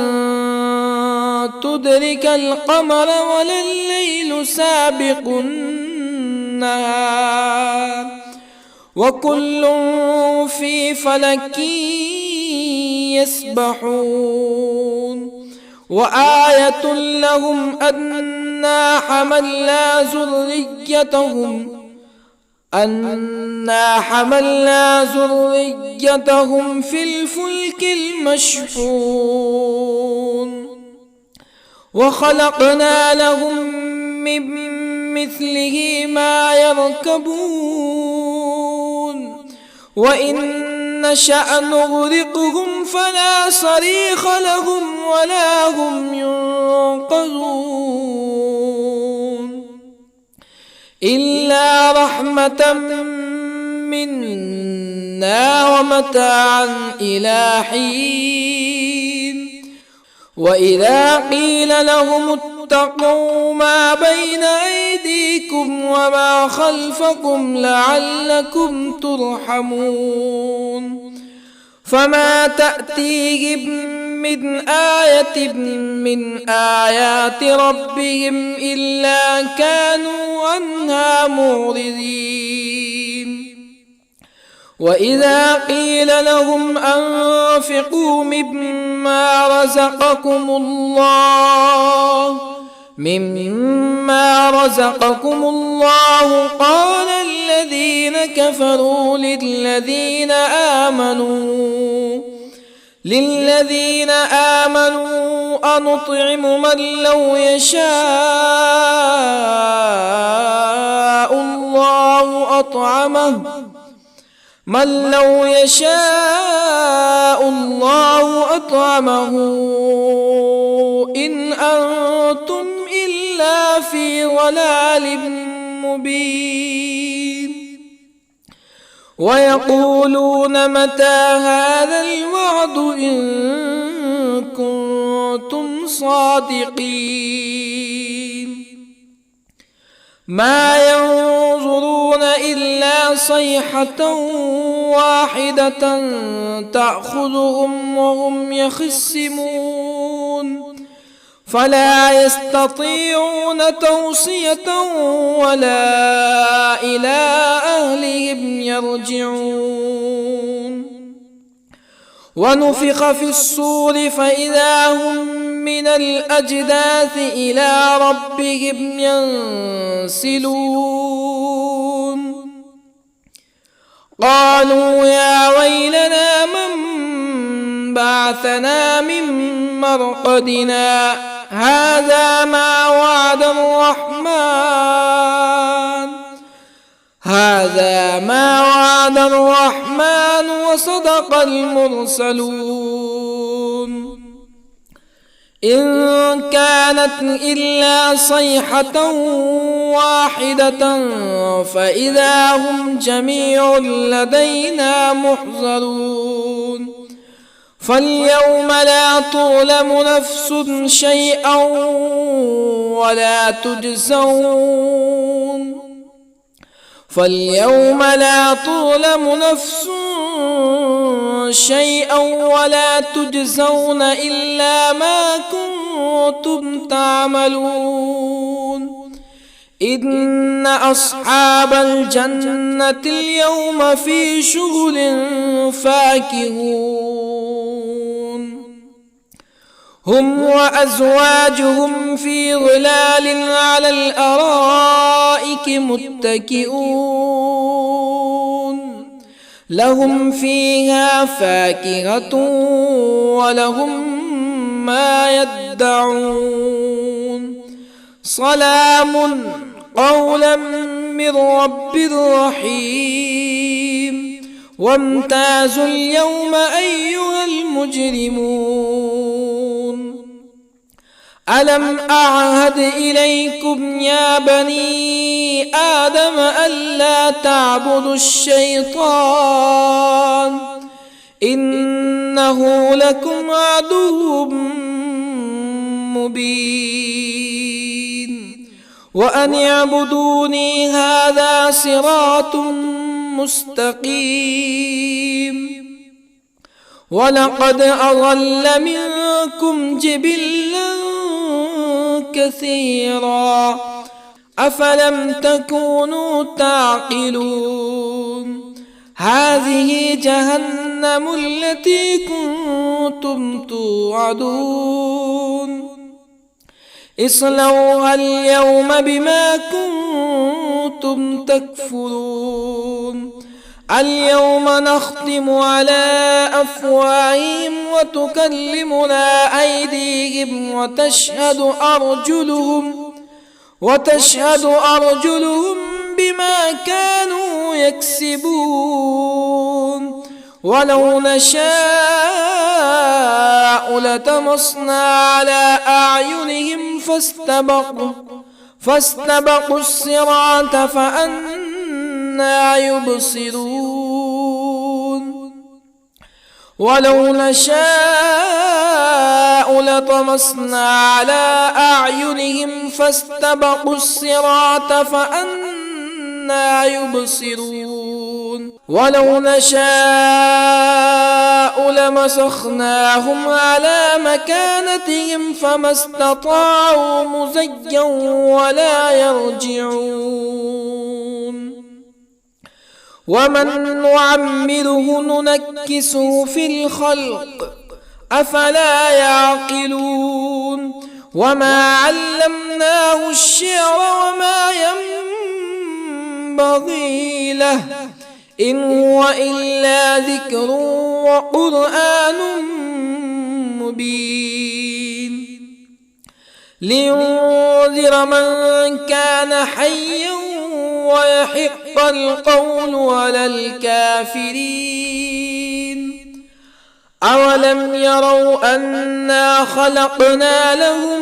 تدرك القمر ولا الليل سابق النهار وكل في فلك يسبحون. وآية لهم أنا حملنا ذريتهم في الفلك المشحون وخلقنا لهم من مثله ما يركبون وإن نشأ نغرقهم فلا صريخ لهم ولا هم ينقذون إلا رحمة منا ومتاعا إلى حين. وإذا قيل لهم اتقوا ما بين أيديكم وما خلفكم لعلكم ترحمون فما تأتيهم من آية من آيات ربهم إلا كانوا عنها معرضين. وإذا قيل لهم أنفقوا مما رزقكم الله قال الذين كفروا للذين آمنوا أنطعم من لو يشاء الله أطعمه إن أنتم إلا في ضلال مبين. ويقولون متى هذا الوعد إن كنتم صادقين ما ينظرون إلا صيحة واحدة تأخذهم وهم يخصمون فلا يستطيعون توصية ولا إلى أهلهم يرجعون. ونفخ في الصور فإذا هم من الأجداث إلى ربهم ينسلون قالوا يا ويلنا من بعثنا من مرقدنا هذا ما وعد الرحمن وصدق المرسلون إن كانت إلا صيحة واحدة فإذا هم جميع لدينا محضرون فاليوم لا تظلم نفس شيئا ولا تجزون إلا ما كنتم تعملون إن أصحاب الجنة اليوم في شغل فاكهون هم وأزواجهم في ظلال على الأرائك متكئون لهم فيها فاكهة ولهم ما يدعون سلام قولا من رب رحيم وامتازوا اليوم أيها المجرمون ألم أعهد إليكم يا بني آدم ألا تعبدوا الشيطان إنه لكم عدو مبين وأن اعبدوني هذا صراط مستقيم ولقد أضل منكم جبلا كثيرا أفلم تكونوا تعقلون هذه جهنم التي كنتم توعدون اصلوها اليوم بما كنتم تكفرون اليوم نختم على أفواههم وتكلمنا أيديهم وتشهد أرجلهم بما كانوا يكسبون ولو نشاء لطمسنا على أعينهم فاستبقوا الصراط فأنى يبصرون ولو نشاء لطمسنا على أعينهم فاستبقوا الصراط فأنى يبصرون ولو نشاء لمسخناهم على مكانتهم فما استطاعوا مزيا ولا يرجعون ومن نعمره ننكسه في الخلق أفلا يعقلون وما علمناه الشعر وما ينبغي له إن هو إلا ذكر وقرآن مبين لينذر من كان حيا ويحق القول على الكافرين أولم يروا أنا خلقنا لهم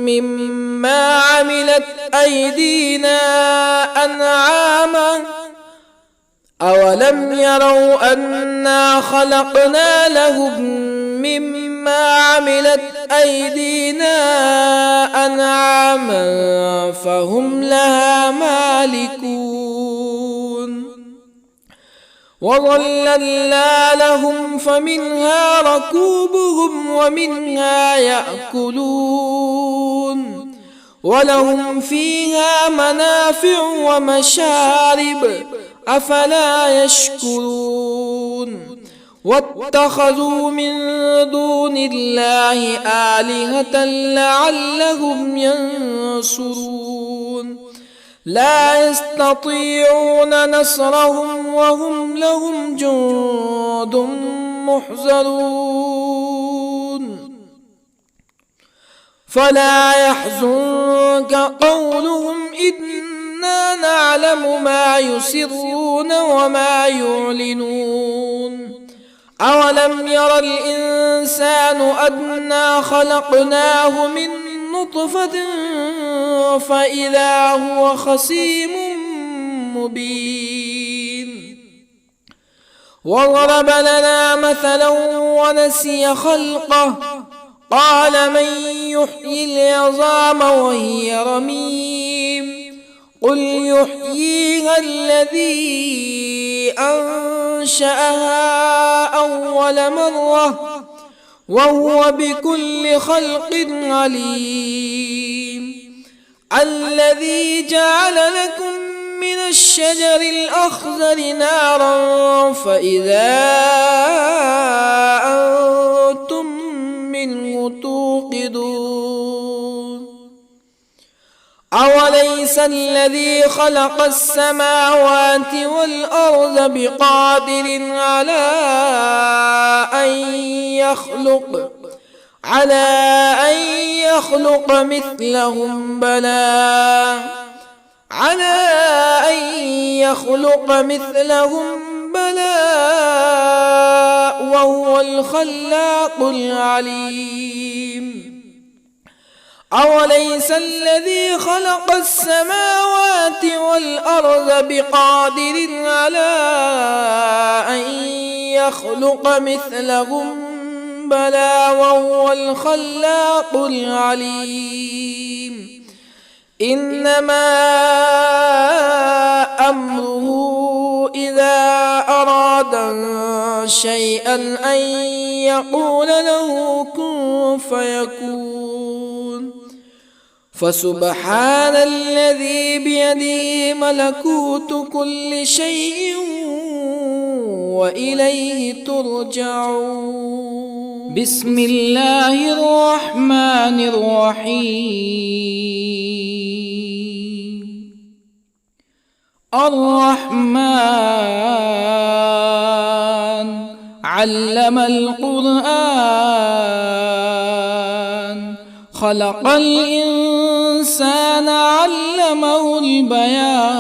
مما عملت أيدينا أنعاما فهم لها مالكون وظللنا لهم فمنها ركوبهم ومنها يأكلون ولهم فيها منافع ومشارب أفلا يشكرون واتخذوا من دون الله آلهة لعلهم ينصرون لا يستطيعون نصرهم وهم لهم جند محضرون فلا يحزنك قولهم إنا نعلم ما يسرون وما يعلنون أولم ير الإنسان أنا خلقناه من نطفة فإذا هو خصيم مبين وضرب لنا مثلا ونسي خلقه قال من يحيي العظام وهي رميم قل يحييها الذي أنشأها أول مرة وهو بكل خلق عليم الذي جعل لكم من الشجر الأخضر نارا فإذا أنتم منه توقدون أوليس الذي خلق السماوات والأرض بقادر على أن يخلق مثلهم بلى وهو الخلاق العليم أوليس الذي خلق السماوات والأرض بقادر على أن يخلق مثلهم بلى وهو الخلاق العليم إنما أمره إذا أراد شيئا أن يقول له كن فيكون فسبحان الذي بيده ملكوت كل شيء وإليه ترجعون. بسم الله الرحمن الرحيم. الرحمن علم القرآن خلق الإنسان علمه البيان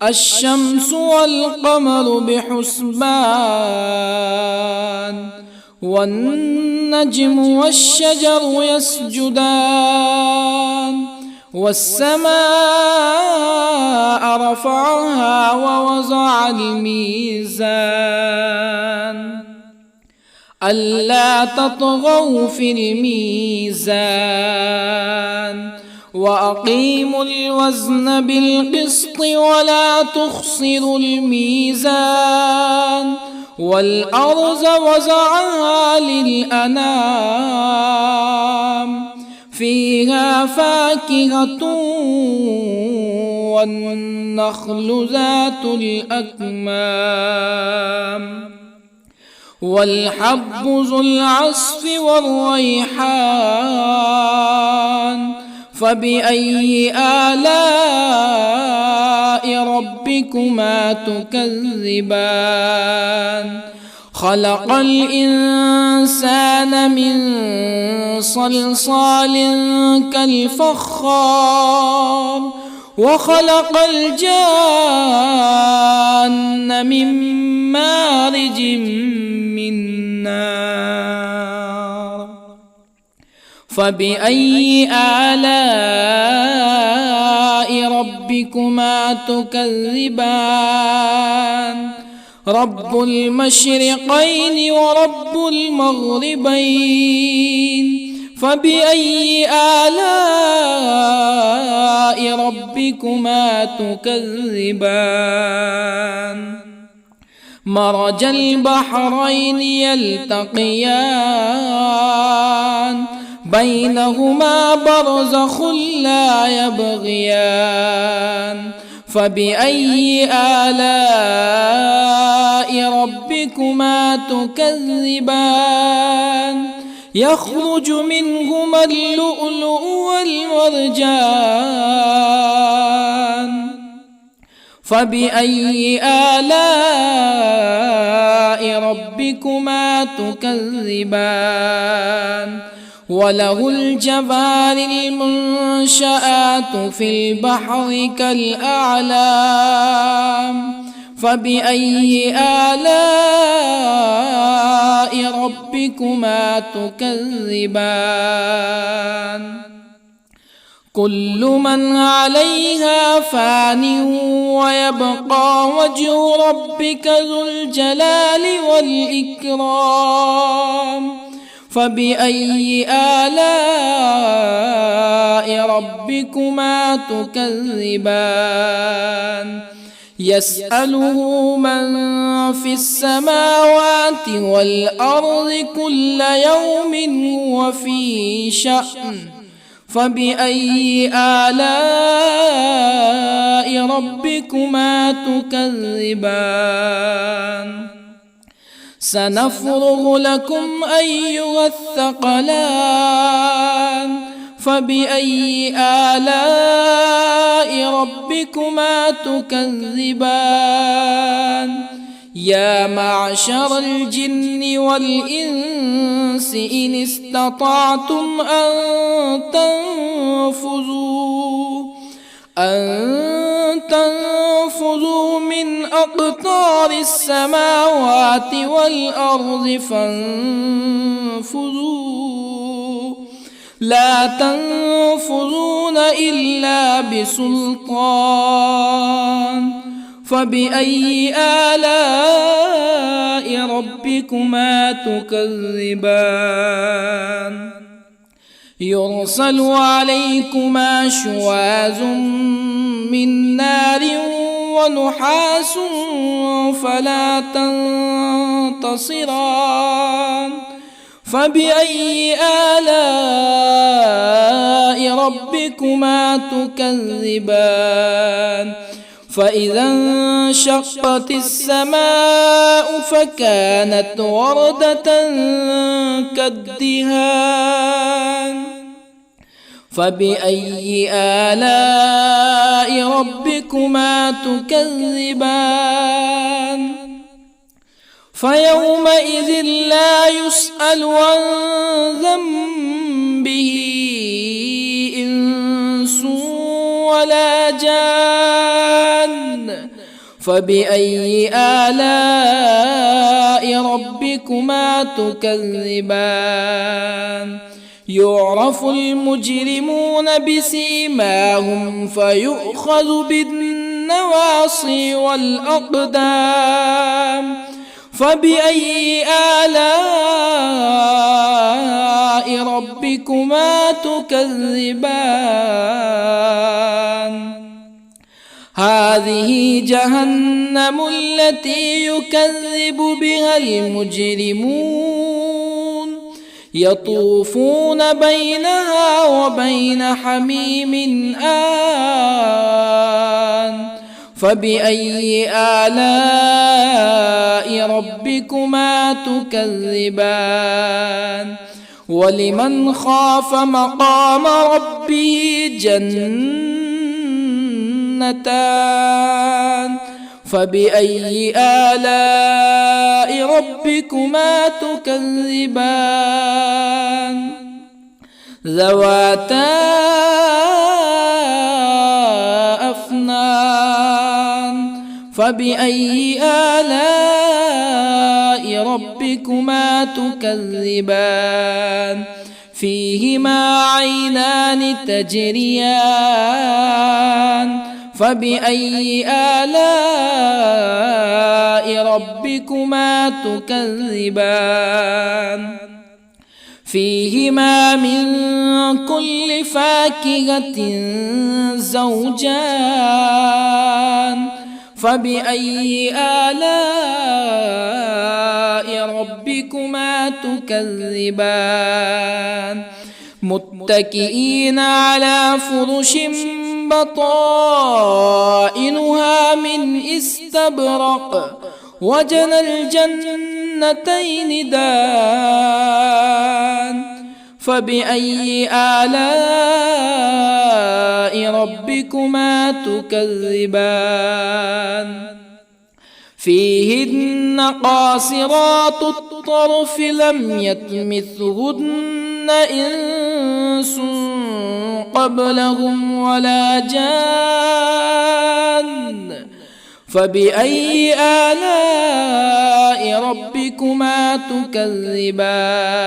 الشمس والقمر بحسبان والنجم والشجر يسجدان والسماء رفعها ووضع الميزان ألا تطغوا في الميزان وأقيموا الوزن بالقسط ولا تخسروا الميزان والأرض وضعها للأنام فيها فاكهة والنخل ذات الأكمام والحب ذو العصف والريحان فبأي آلاء ربكما تكذبان خلق الإنسان من صلصال كالفخار وخلق الجان من مارج من نار فبأي آلاء ربكما تكذبان رب المشرقين ورب المغربين فبأي آلاء ربكما تكذبان مرج البحرين يلتقيان بينهما برزخ لا يبغيان فبأي آلاء ربكما تكذبان يخرج منهما اللؤلؤ والمرجان فبأي آلاء ربكما تكذبان وله الجوار المنشآت في البحر كالأعلام فبأي آلاء ربكما تكذبان كل من عليها فان ويبقى وجه ربك ذو الجلال والإكرام فبأي آلاء ربكما تكذبان يسأله من في السماوات والأرض كل يوم هو في شأن فبأي آلاء ربكما تكذبان سنفرغ لكم أيها الثقلان فبأي آلاء ربكما تكذبان يا معشر الجن والإنس إن استطعتم أن تنفذوا من أقطار السماوات والأرض فانفذوا لا تنفذون إلا بسلطان فبأي آلاء ربكما تكذبان يرسل عليكما شواظ من نار ونحاس فلا تنتصران فبأي آلاء ربكما تكذبان فإذا انشقت السماء فكانت وردة كالدهان فبأي آلاء ربكما تكذبان فيومئذ لا يسأل عن ذنبه إنس ولا جان فبأي آلاء ربكما تكذبان يعرف المجرمون بسيماهم فيؤخذ بالنواصي والأقدام فبأي آلاء ربكما تكذبان هذه جهنم التي يكذب بها المجرمون يطوفون بينها وبين حميم آن فبأي آلاء ربكما تكذبان ولمن خاف مقام ربه جنتان فبأي آلاء ربكما تكذبان ذواتا أفنان فبأي آلاء ربكما تكذبان فيهما عينان تجريان فبأي آلاء ربكما تكذبان فيهما من كل فاكهة زوجان فبأي آلاء ربكما تكذبان متكئين على فرش بطائنها من استبرق وجنى الجنتين دان فبأي آلاء ربكما تكذبان فيهن قاصرات الطرف لم يطمثهن إنس قبلهم ولا جان فبأي آلاء ربكما تكذبان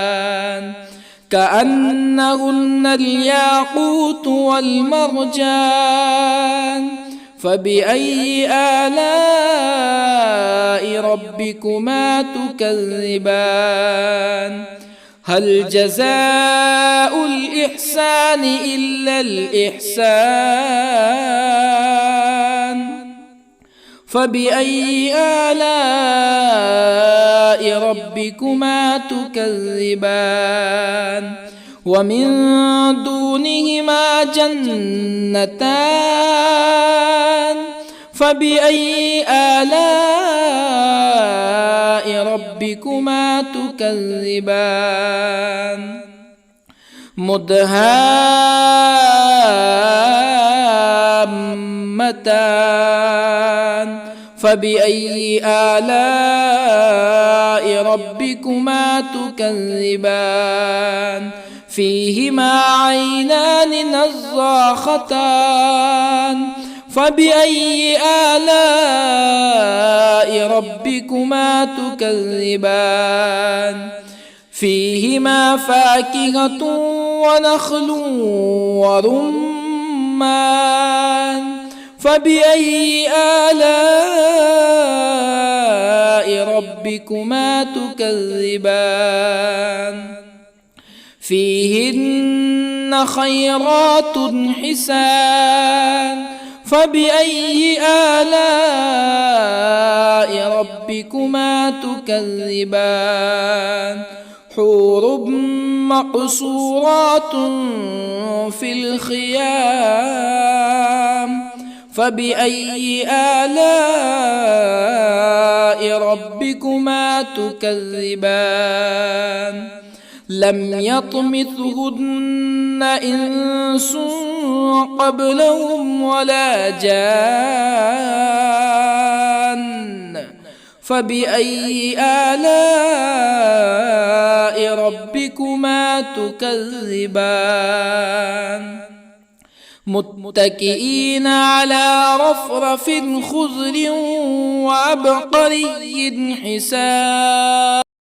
كأنهن الياقوت والمرجان فبأي آلاء ربكما تكذبان هل جزاء الإحسان إلا الإحسان فبأي آلاء ربكما تكذبان ومن دونهما جنتان فبأي آلاء ربكما تكذبان مدهامتان فبأي آلاء ربكما تكذبان فيهما عينان نضاختان فبأي آلاء ربكما تكذبان فيهما فاكهة ونخل ورمان فبأي آلاء ربكما تكذبان فيهن خيرات حسان فبأي آلاء ربكما تكذبان حور مقصورات في الخيام فبأي آلاء ربكما تكذبان لم يطمثهن إنس قبلهم ولا جان فبأي آلاء ربكما تكذبان متكئين على رفرف خضر وعبقري حسان